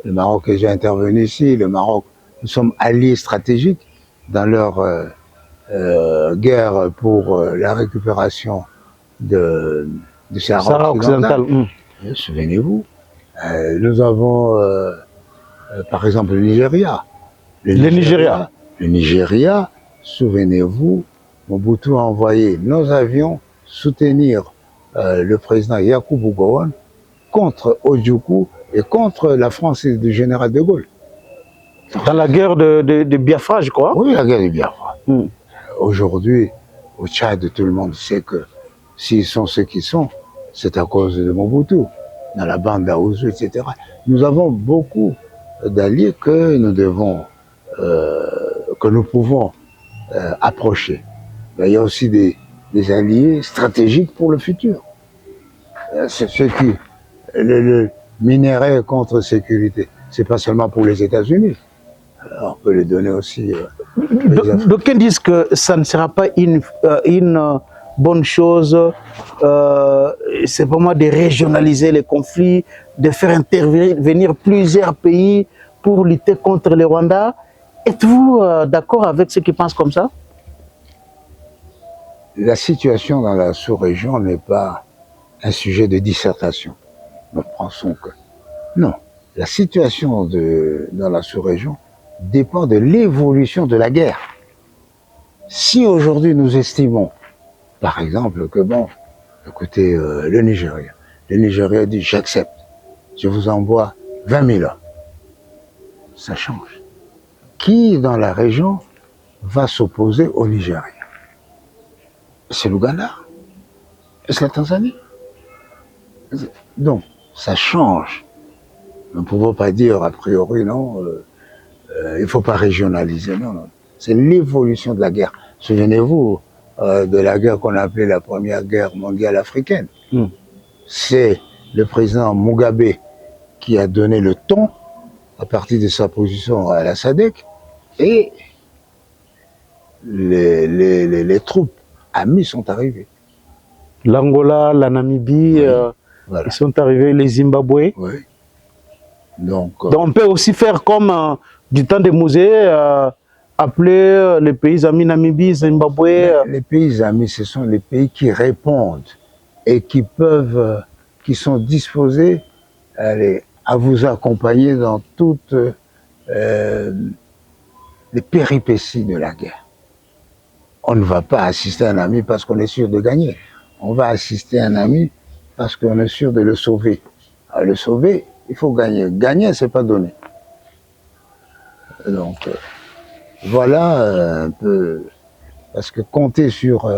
Le Maroc est déjà intervenu ici. Le Maroc, nous sommes alliés stratégiques dans leur guerre pour la récupération du Sahara occidental. Souvenez-vous, nous avons par exemple le Nigeria. Le Nigeria, souvenez-vous, Mobutu a envoyé nos avions soutenir le président Yakubu Gowon contre Ojukwu et contre la France du général de Gaulle. Dans la guerre de Biafra, je crois. Oui, la guerre de Biafra. Aujourd'hui, au Tchad, tout le monde sait que s'ils sont ce qu'ils sont, c'est à cause de Mobutu, dans la bande d'Aouzou, etc. Nous avons beaucoup d'alliés que nous devons, que nous pouvons approcher. Mais il y a aussi des alliés stratégiques pour le futur. C'est ce qui, le minerai contre sécurité, c'est pas seulement pour les États-Unis. On peut les donner aussi. D'aucuns disent que ça ne sera pas une bonne chose, c'est vraiment de régionaliser les conflits, de faire intervenir plusieurs pays pour lutter contre le Rwanda. Êtes-vous d'accord avec ceux qui pensent comme ça? La situation dans la sous-région n'est pas un sujet de dissertation. Nous pensons que non. La situation dans la sous-région dépend de l'évolution de la guerre. Si aujourd'hui nous estimons, par exemple, que bon, écoutez, le Nigeria dit j'accepte, je vous envoie 20 000 hommes, ça change. Qui dans la région va s'opposer au Nigeria? C'est l'Ouganda? Est-ce la Tanzanie? Donc, ça change. Nous ne pouvons pas dire a priori, non, il ne faut pas régionaliser. Non, non. C'est l'évolution de la guerre. Souvenez-vous de la guerre qu'on appelait la première guerre mondiale africaine. C'est le président Mugabe qui a donné le ton à partir de sa position à la SADC et les troupes amies sont arrivées. L'Angola, la Namibie, Voilà. ils sont arrivés, les Zimbabwe. Oui. Donc on peut aussi faire comme du temps des musées, appeler les pays amis Namibie, Zimbabwe. Les pays amis, ce sont les pays qui répondent et qui peuvent, qui sont disposés à vous accompagner dans toutes les péripéties de la guerre. On ne va pas assister un ami parce qu'on est sûr de gagner. On va assister un ami parce qu'on est sûr de le sauver. À le sauver, il faut gagner. Gagner, c'est pas donné. Donc, voilà un peu, parce que compter sur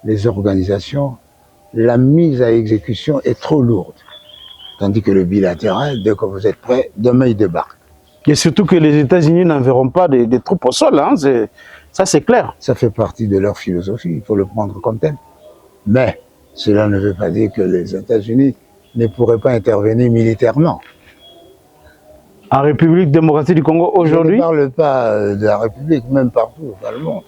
les organisations, la mise à exécution est trop lourde. Tandis que le bilatéral, dès que vous êtes prêt, demain il débarque. Et surtout que les États-Unis n'enverront pas des troupes au sol, hein, ça c'est clair. Ça fait partie de leur philosophie, il faut le prendre comme tel. Mais cela ne veut pas dire que les États-Unis ne pourraient pas intervenir militairement. En République démocratique du Congo aujourd'hui, je ne parle pas de la République, même partout dans le monde.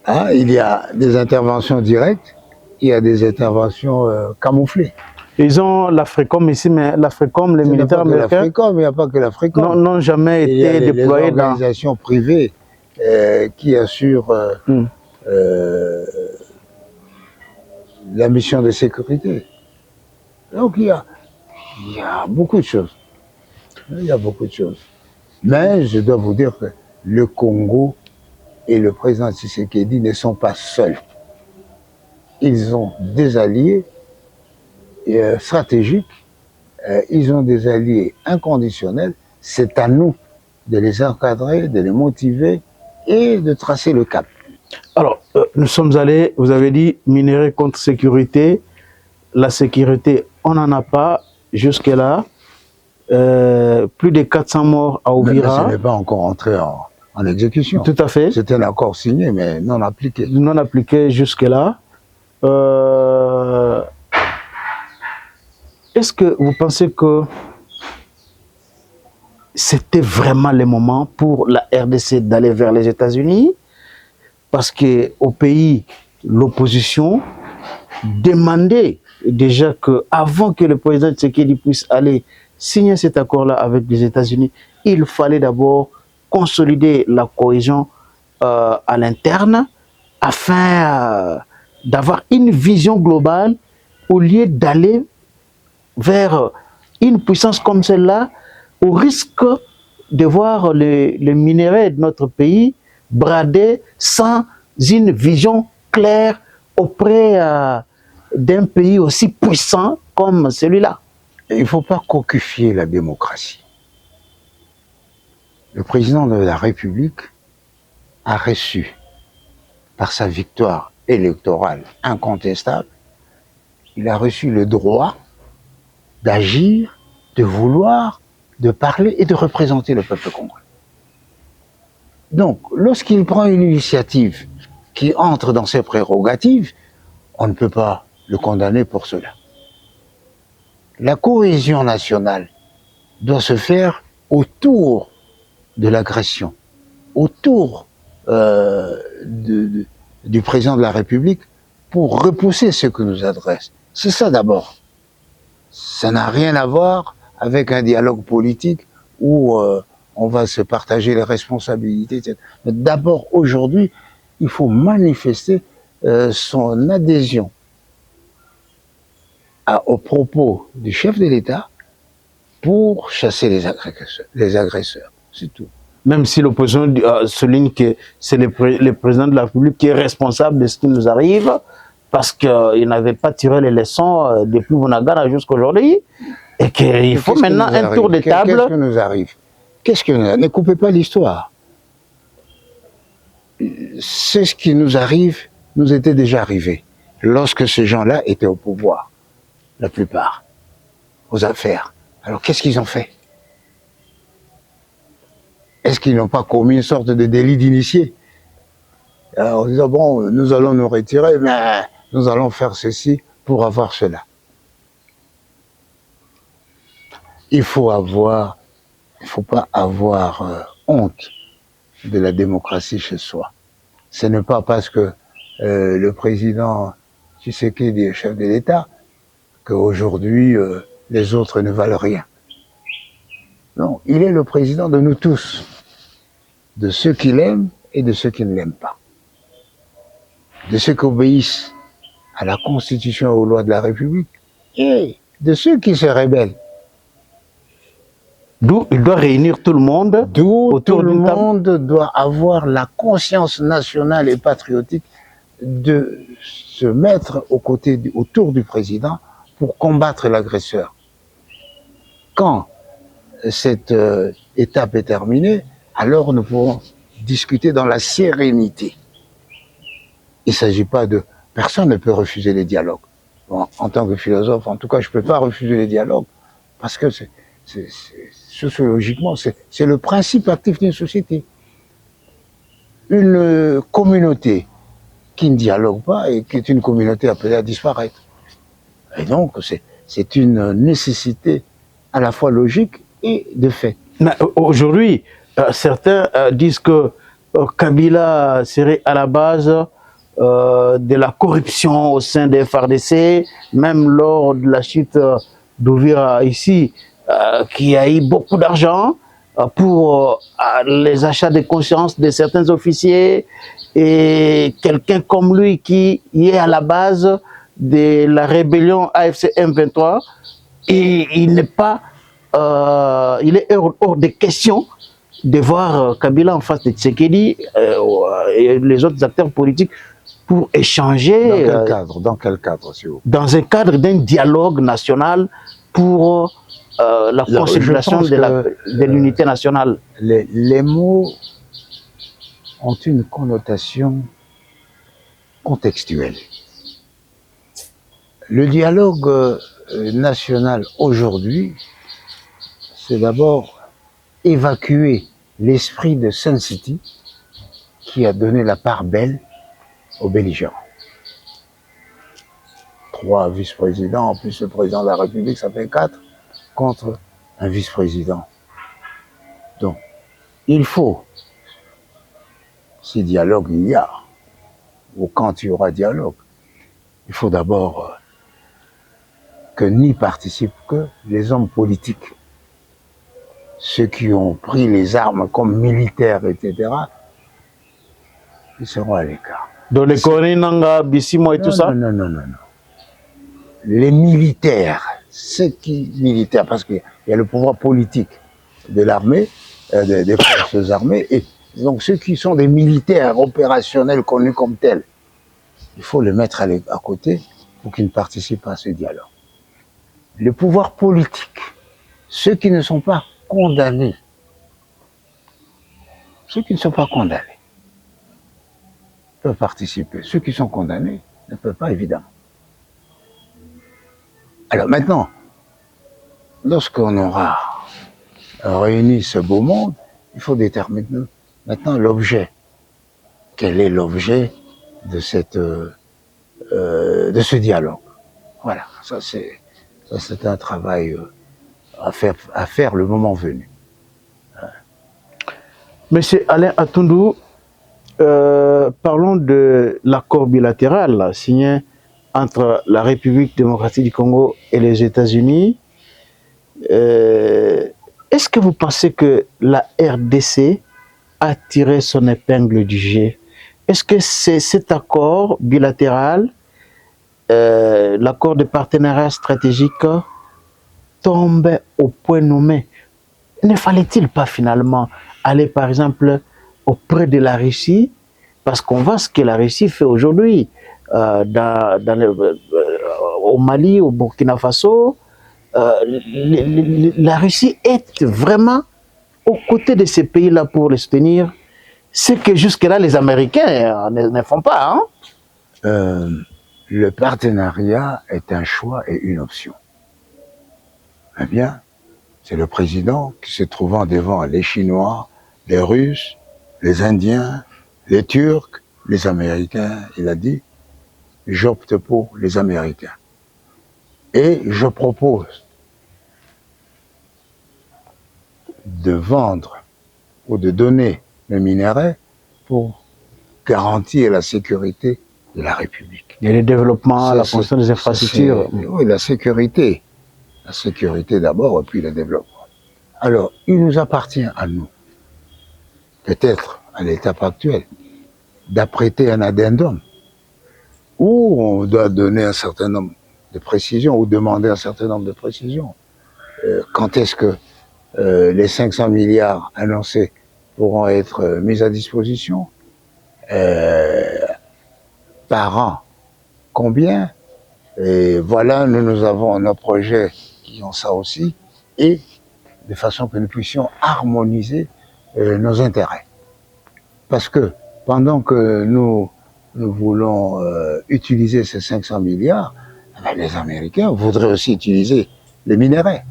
Hein, il y a des interventions directes, il y a des interventions camouflées. Ils ont l'Africom ici, mais l'Africom, les militaires américains, il n'y a pas que l'Africom. N'ont jamais été déployés dans... Il y a les organisations privées qui assurent la mission de sécurité. Donc il y a beaucoup de choses. Il y a beaucoup de choses. Mais je dois vous dire que le Congo et le président Tshisekedi ne sont pas seuls. Ils ont des alliés stratégiques, ils ont des alliés inconditionnels. C'est à nous de les encadrer, de les motiver et de tracer le cap. Alors, nous sommes allés, vous avez dit, minerai contre sécurité. La sécurité, on n'en a pas jusque-là. Plus de 400 morts à Ouvira. Mais ce n'est pas encore entré en exécution. Tout à fait. C'était un accord signé, mais non appliqué. Non appliqué jusque-là. Est-ce que vous pensez que c'était vraiment le moment pour la RDC d'aller vers les États-Unis? Parce qu'au pays, l'opposition demandait déjà qu'avant que le président Tshisekedi puisse aller signer cet accord-là avec les États-Unis, il fallait d'abord consolider la cohésion à l'interne afin d'avoir une vision globale au lieu d'aller vers une puissance comme celle-là, au risque de voir les minéraux de notre pays bradés sans une vision claire auprès d'un pays aussi puissant comme celui-là. Il ne faut pas cocufier la démocratie. Le président de la République a reçu, par sa victoire électorale incontestable, il a reçu le droit d'agir, de vouloir, de parler et de représenter le peuple congolais. Donc, lorsqu'il prend une initiative qui entre dans ses prérogatives, on ne peut pas le condamner pour cela. La cohésion nationale doit se faire autour de l'agression, autour du président de la République pour repousser ce que nous adresse. C'est ça d'abord. Ça n'a rien à voir avec un dialogue politique où on va se partager les responsabilités, etc. Mais d'abord, aujourd'hui, il faut manifester son adhésion aux propos du chef de l'État pour chasser les agresseurs. C'est tout. Même si l'opposition souligne que c'est le président de la République qui est responsable de ce qui nous arrive, parce qu'il n'avait pas tiré les leçons depuis Bunagana jusqu'à aujourd'hui, et qu'il faut maintenant un tour de table. Qu'est-ce qui nous arrive? Ne coupez pas l'histoire. C'est ce qui nous arrive, nous était déjà arrivé, lorsque ces gens-là étaient au pouvoir. la plupart, aux affaires. Alors qu'est-ce qu'ils ont fait? Est-ce qu'ils n'ont pas commis une sorte de délit d'initié? En disant, bon, nous allons nous retirer, mais nous allons faire ceci pour avoir cela. Il faut pas avoir honte de la démocratie chez soi. Ce n'est pas parce que le président Tshisekedi est chef de l'État qu'aujourd'hui les autres ne valent rien. Non, il est le président de nous tous, de ceux qui l'aiment et de ceux qui ne l'aiment pas, de ceux qui obéissent à la Constitution et aux lois de la République et de ceux qui se rebellent. D'où il doit réunir tout le monde. D'où tout le monde doit avoir la conscience nationale et patriotique de se mettre autour du président pour combattre l'agresseur. Quand cette étape est terminée, alors nous pourrons discuter dans la sérénité. Il ne s'agit pas de... Personne ne peut refuser les dialogues. Bon, en tant que philosophe, en tout cas, je ne peux pas refuser les dialogues parce que sociologiquement, c'est le principe actif d'une société. Une communauté qui ne dialogue pas et qui est une communauté appelée à disparaître. Et donc, c'est une nécessité à la fois logique et de fait. Aujourd'hui, certains disent que Kabila serait à la base de la corruption au sein des FARDC, même lors de la chute d'Ouvira ici, qui a eu beaucoup d'argent pour les achats de conscience de certains officiers, et quelqu'un comme lui qui est à la base de la rébellion AFC M23, et il n'est pas, il est hors de question de voir Kabila en face de Tshisekedi et les autres acteurs politiques pour échanger. Dans quel cadre, s'il vous plaît? Dans un cadre d'un dialogue national pour la consolidation de l'unité nationale. Les mots ont une connotation contextuelle. Le dialogue national aujourd'hui, c'est d'abord évacuer l'esprit de Sun City qui a donné la part belle aux belligérants. 3 vice-présidents, en plus le président de la République, ça fait 4, contre un vice-président. Donc, il faut, si dialogue il y a, ou quand il y aura dialogue, il faut d'abord que n'y participent que les hommes politiques. Ceux qui ont pris les armes comme militaires, etc., ils seront à l'écart. Dans les Korinanga, Bissimo et tout ça? Non. Les militaires, militaires, parce qu'il y a le pouvoir politique de l'armée, des forces armées, et donc ceux qui sont des militaires opérationnels connus comme tels, il faut les mettre à côté pour qu'ils ne participent pas à ce dialogue. Le pouvoir politique, ceux qui ne sont pas condamnés, peuvent participer. Ceux qui sont condamnés ne peuvent pas, évidemment. Alors maintenant, lorsqu'on aura réuni ce beau monde, il faut déterminer maintenant l'objet. Quel est l'objet de ce dialogue? Voilà, ça c'est un travail à faire le moment venu. Monsieur Alain Atundou, parlons de l'accord bilatéral signé entre la République démocratique du Congo et les États-Unis. Est-ce que vous pensez que la RDC a tiré son épingle du jeu? Est-ce que cet accord bilatéral, l'accord de partenariat stratégique, tombe au point nommé? Ne fallait-il pas finalement aller par exemple auprès de la Russie, parce qu'on voit ce que la Russie fait aujourd'hui au Mali, au Burkina Faso. La Russie est vraiment aux côtés de ces pays-là pour les soutenir, ce que jusque-là les Américains ne font pas. le partenariat est un choix et une option. Eh bien, c'est le président qui se trouvant devant les Chinois, les Russes, les Indiens, les Turcs, les Américains, il a dit, j'opte pour les Américains. Et je propose de vendre ou de donner le minerai pour garantir la sécurité de la République. Et le développement, la construction des infrastructures. Oui, la sécurité. La sécurité d'abord et puis le développement. Alors, il nous appartient à nous, peut-être à l'étape actuelle, d'apprêter un addendum où on doit donner un certain nombre de précisions ou demander un certain nombre de précisions. Quand est-ce que les 500 milliards annoncés pourront être mis à disposition? Par an, combien? Et voilà, nous avons nos projets qui ont ça aussi, et de façon que nous puissions harmoniser nos intérêts. Parce que pendant que nous voulons utiliser ces 500 milliards, les Américains voudraient aussi utiliser les minerais.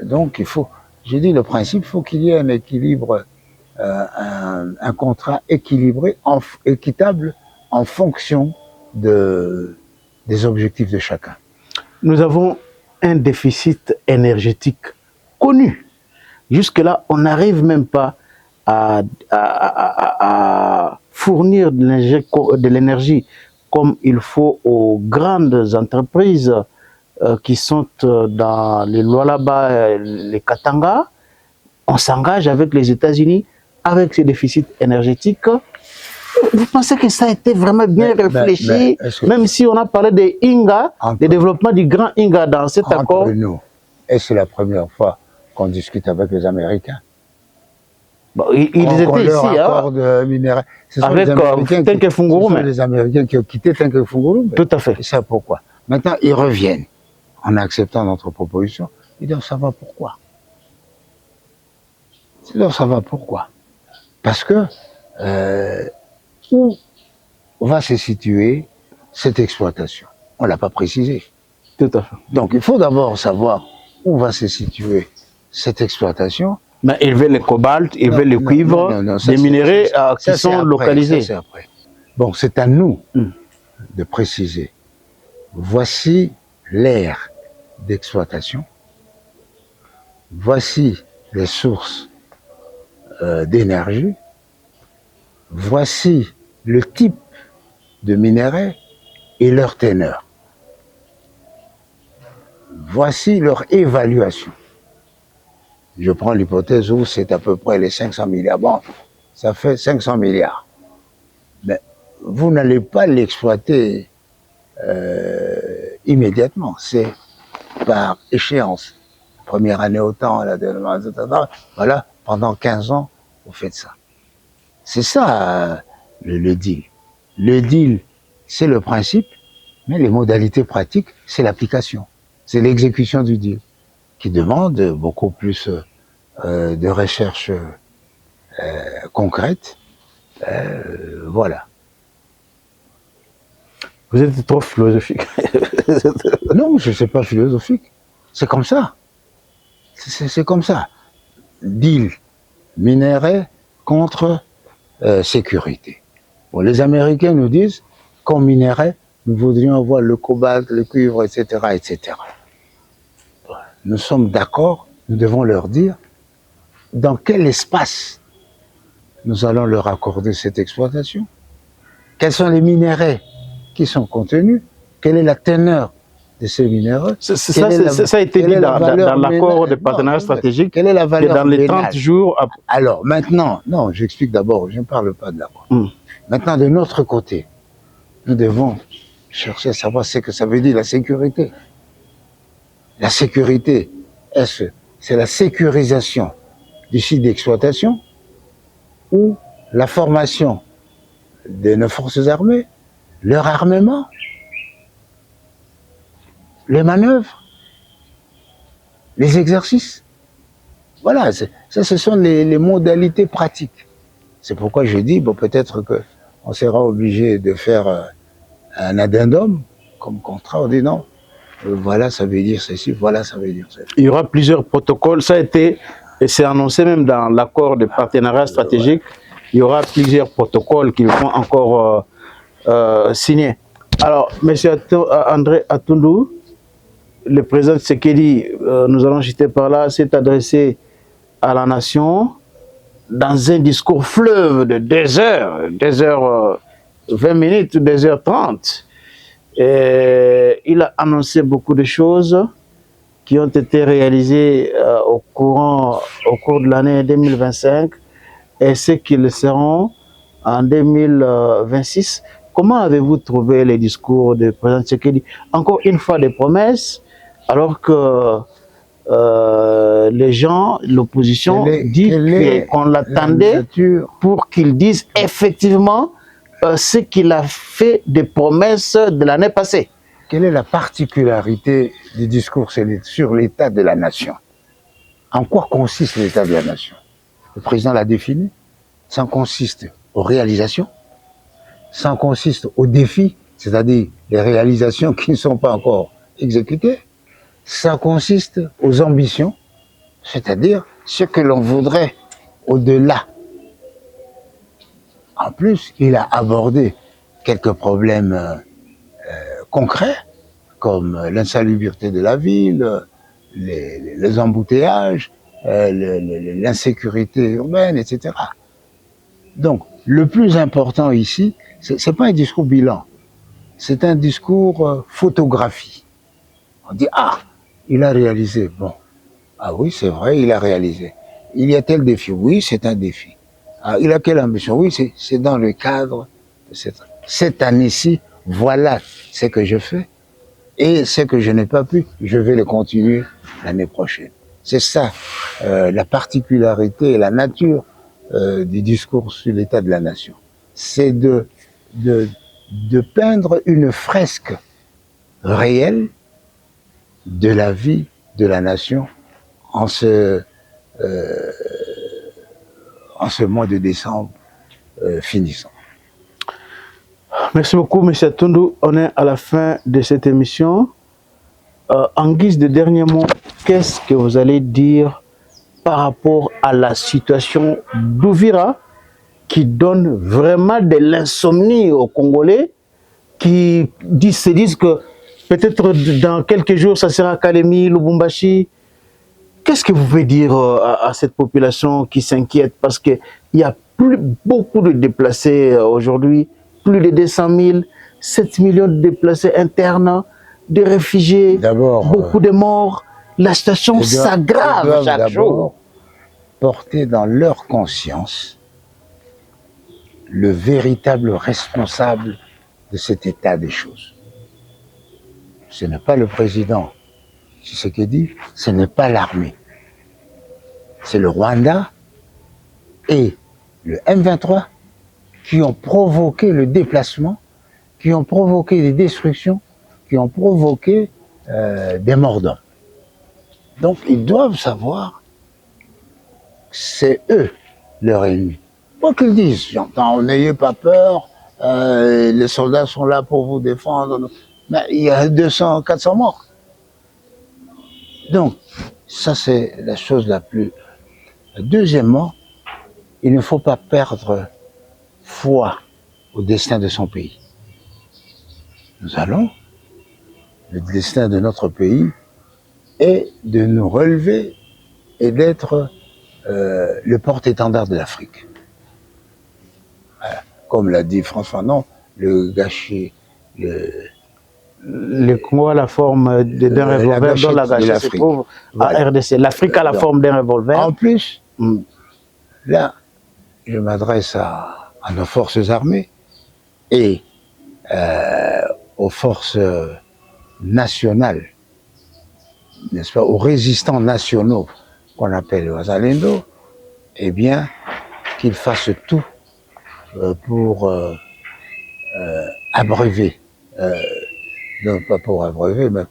Donc il faut, j'ai dit le principe, il faut qu'il y ait un équilibre, un contrat équilibré, équitable en fonction des objectifs de chacun. Nous avons un déficit énergétique connu. Jusque-là, on n'arrive même pas à fournir de l'énergie comme il faut aux grandes entreprises qui sont dans les Lualaba, les Katanga. On s'engage avec les États-Unis avec ces déficits énergétiques. Vous pensez que ça a été vraiment bien réfléchi, même si on a parlé des Inga, des développements du grand Inga dans cet accord? Nous, et c'est la première fois qu'on discute avec les Américains. Bon, ils étaient ici, hein, de minerais. avec Tenke Fungurume. Ce sont les Américains qui ont quitté Tenke Fungurume. Tout à fait. Et ça pourquoi? Maintenant, ils reviennent en acceptant notre proposition. Ils doivent savoir pourquoi. Ils doivent savoir pourquoi. Parce que où va se situer cette exploitation? On ne l'a pas précisé. Tout à fait. Donc il faut d'abord savoir où va se situer cette exploitation. Mais ils veulent le cobalt, ils veulent le cuivre, des minéraux qui sont localisés. Ça, après. Bon, c'est à nous de préciser. Voici l'aire d'exploitation. Voici les sources d'énergie. Voici le type de minerais et leur teneur. Voici leur évaluation. Je prends l'hypothèse où c'est à peu près les 500 milliards. Bon, ça fait 500 milliards. Mais vous n'allez pas l'exploiter immédiatement. C'est par échéance. Première année autant, la deuxième, voilà, pendant 15 ans, vous faites ça. C'est ça le deal. Le deal, c'est le principe, mais les modalités pratiques, c'est l'application. C'est l'exécution du deal, qui demande beaucoup plus de recherche concrète. Voilà. Vous êtes trop philosophique. Non, je ne suis pas philosophique. C'est comme ça. C'est comme ça. Deal, minerai contre sécurité. Bon, les Américains nous disent qu'en minerai, nous voudrions avoir le cobalt, le cuivre, etc., etc. Nous sommes d'accord, nous devons leur dire dans quel espace nous allons leur accorder cette exploitation, quels sont les minéraux qui sont contenus, quelle est la teneur de ces minéraux. Ça a été dit dans l'accord de partenariat stratégique, quelle est la valeur dans les 30 jours. Alors maintenant, non, j'explique d'abord, je ne parle pas de l'accord. Maintenant, de notre côté, nous devons chercher à savoir ce que ça veut dire la sécurité. La sécurité, est-ce que c'est la sécurisation du site d'exploitation ou la formation de nos forces armées, leur armement, les manœuvres, les exercices? Voilà, ça ce sont les modalités pratiques. C'est pourquoi je dis, bon, peut-être qu'on sera obligé de faire un addendum comme contrat, on dit non, voilà ça veut dire ceci, voilà ça veut dire ceci. Il y aura plusieurs protocoles, ça a été, et c'est annoncé même dans l'accord de partenariat stratégique, il y aura plusieurs protocoles qui vont encore signer. Alors, M. André Atundu, le président Tshisekedi, nous allons jeter par là, s'est adressé à la nation dans un discours fleuve de 2 heures 20 minutes, 2h30. Et il a annoncé beaucoup de choses qui ont été réalisées au cours de l'année 2025 et ceux qui le seront en 2026. Comment avez-vous trouvé les discours du président Tshisekedi? Encore une fois des promesses, alors que les gens, l'opposition dit qu'on l'attendait pour qu'il dise effectivement ce qu'il a fait des promesses de l'année passée. Quelle est la particularité du discours sur l'état de la nation? En quoi consiste l'état de la nation? Le président l'a défini. Ça consiste aux réalisations, ça consiste aux défis, c'est-à-dire les réalisations qui ne sont pas encore exécutées. Ça consiste aux ambitions, c'est-à-dire ce que l'on voudrait au-delà. En plus, il a abordé quelques problèmes concrets, comme l'insalubrité de la ville, les embouteillages, l'insécurité urbaine, etc. Donc, le plus important ici, c'est pas un discours bilan, c'est un discours photographie. On dit, ah, il a réalisé, bon, ah oui, c'est vrai, il a réalisé. Il y a tel défi, oui, c'est un défi. Ah, il a quelle ambition? Oui, c'est dans le cadre de cette année-ci, voilà ce que je fais. Et ce que je n'ai pas pu, je vais le continuer l'année prochaine. C'est ça, la particularité et la nature du discours sur l'état de la nation. C'est de peindre une fresque réelle de la vie de la nation en ce mois de décembre finissant. Merci beaucoup, M. Atundu. On est à la fin de cette émission. En guise de dernier mot, qu'est-ce que vous allez dire par rapport à la situation d'Ouvira qui donne vraiment de l'insomnie aux Congolais qui se disent que peut-être dans quelques jours, ça sera Kalemi, Lubumbashi. Qu'est-ce que vous pouvez dire à cette population qui s'inquiète parce qu'il y a beaucoup de déplacés aujourd'hui, plus de 200 000, 7 millions de déplacés internes, de réfugiés, beaucoup de morts. La situation s'aggrave chaque jour. Porter dans leur conscience le véritable responsable de cet état des choses. Ce n'est pas le président Tshisekedi, ce n'est pas l'armée. C'est le Rwanda et le M23 qui ont provoqué le déplacement, qui ont provoqué des destructions, qui ont provoqué des morts d'hommes. Donc ils doivent savoir que c'est eux leur ennemi. Quoi qu'ils disent, j'entends, n'ayez pas peur, les soldats sont là pour vous défendre, mais il y a 200, 400 morts. Donc, ça c'est la chose la plus... Deuxièmement, il ne faut pas perdre foi au destin de son pays. Nous allons, le destin de notre pays est de nous relever et d'être le porte-étendard de l'Afrique. Voilà. Comme l'a dit François Fanon, le gâchis, le Congo a la forme d'un revolver, dont la gâchette se trouve à RDC. L'Afrique a la forme d'un revolver. En plus, là, je m'adresse à nos forces armées et aux forces nationales, n'est-ce pas, aux résistants nationaux qu'on appelle les Wazalendo, eh bien, qu'ils fassent tout pour abreuver, non pas pour abreuver, mais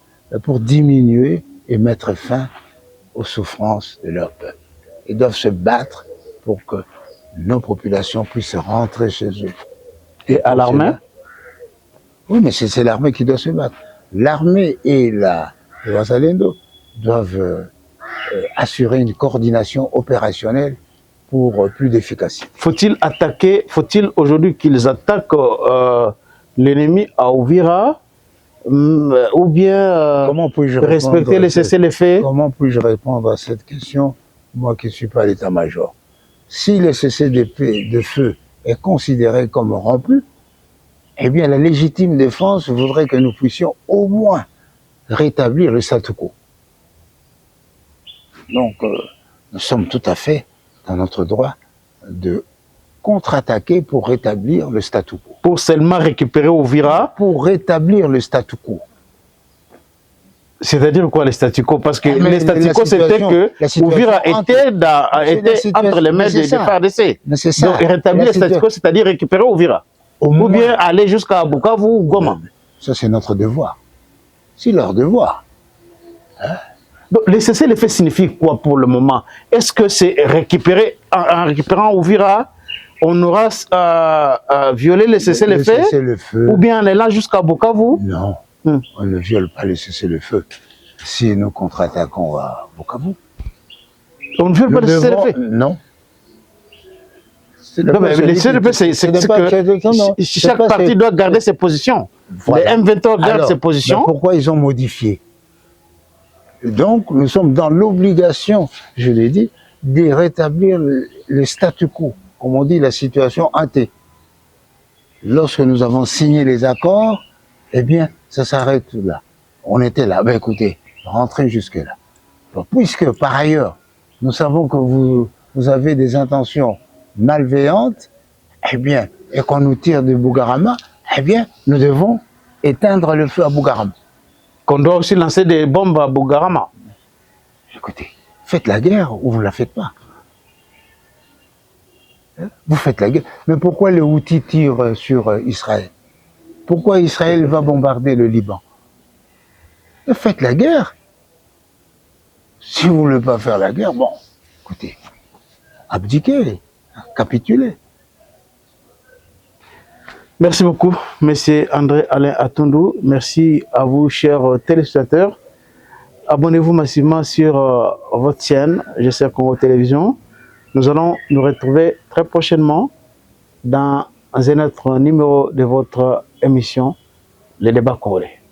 pour diminuer et mettre fin aux souffrances de leur peuple. Ils doivent se battre pour que nos populations puissent rentrer chez eux. Et à l'armée? Oui, mais c'est l'armée qui doit se battre. L'armée et le Wazalendo doivent assurer une coordination opérationnelle pour plus d'efficacité. Faut-il aujourd'hui qu'ils attaquent l'ennemi à Ouvira ou bien respecter les cessez-le-feu? Comment puis-je répondre à cette question, moi qui ne suis pas à l'état-major? Si le cessez-le-feu est considéré comme rompu, eh bien la légitime défense voudrait que nous puissions au moins rétablir le statu quo. Donc, nous sommes tout à fait dans notre droit de contre-attaquer pour rétablir le statu quo. Pour seulement récupérer Ouvira? Pour rétablir le statu quo. C'est-à-dire quoi le statu quo? Parce que le statu quo c'était que Ouvira était entre les mains des FARDC. Donc rétablir le statu quo, c'est-à-dire récupérer Ouvira. Ou bien aller jusqu'à Bukavu ou Goma. Ça c'est notre devoir. C'est leur devoir. Hein? Donc le cessez-le-feu signifie quoi pour le moment? Est-ce que c'est récupérer, en récupérant Ouvira, on aura violé le cessez-le-feu ou bien en allant jusqu'à Bukavu? Non. On ne viole pas le cessez-le-feu si nous contre-attaquons à Bukavu. On ne viole pas le cessez-le-feu? Non. Non, mais le cessez-le-feu, c'est que chaque parti doit garder ses positions. Voilà. Les M23 gardent ses positions. Pourquoi ils ont modifié? Donc, nous sommes dans l'obligation, je l'ai dit, de rétablir le statu quo, comme on dit, la situation ante. Lorsque nous avons signé les accords, eh bien, ça s'arrête là. On était là. Ben écoutez, rentrez jusque-là. Puisque, par ailleurs, nous savons que vous avez des intentions malveillantes, eh bien, et qu'on nous tire de Bugarama, eh bien, nous devons éteindre le feu à Bugarama. Qu'on doit aussi lancer des bombes à Bugarama. Écoutez, faites la guerre ou vous ne la faites pas. Vous faites la guerre. Mais pourquoi les Houthis tirent sur Israël? Pourquoi Israël va bombarder le Liban? Faites la guerre. Si vous ne voulez pas faire la guerre, bon, écoutez, abdiquez, capitulez. Merci beaucoup, Monsieur André-Alain Atundou. Merci à vous, chers téléspectateurs. Abonnez-vous massivement sur votre chaîne, GCR Congo Télévision. Nous allons nous retrouver très prochainement dans un autre numéro de votre émission, Les débats congolais.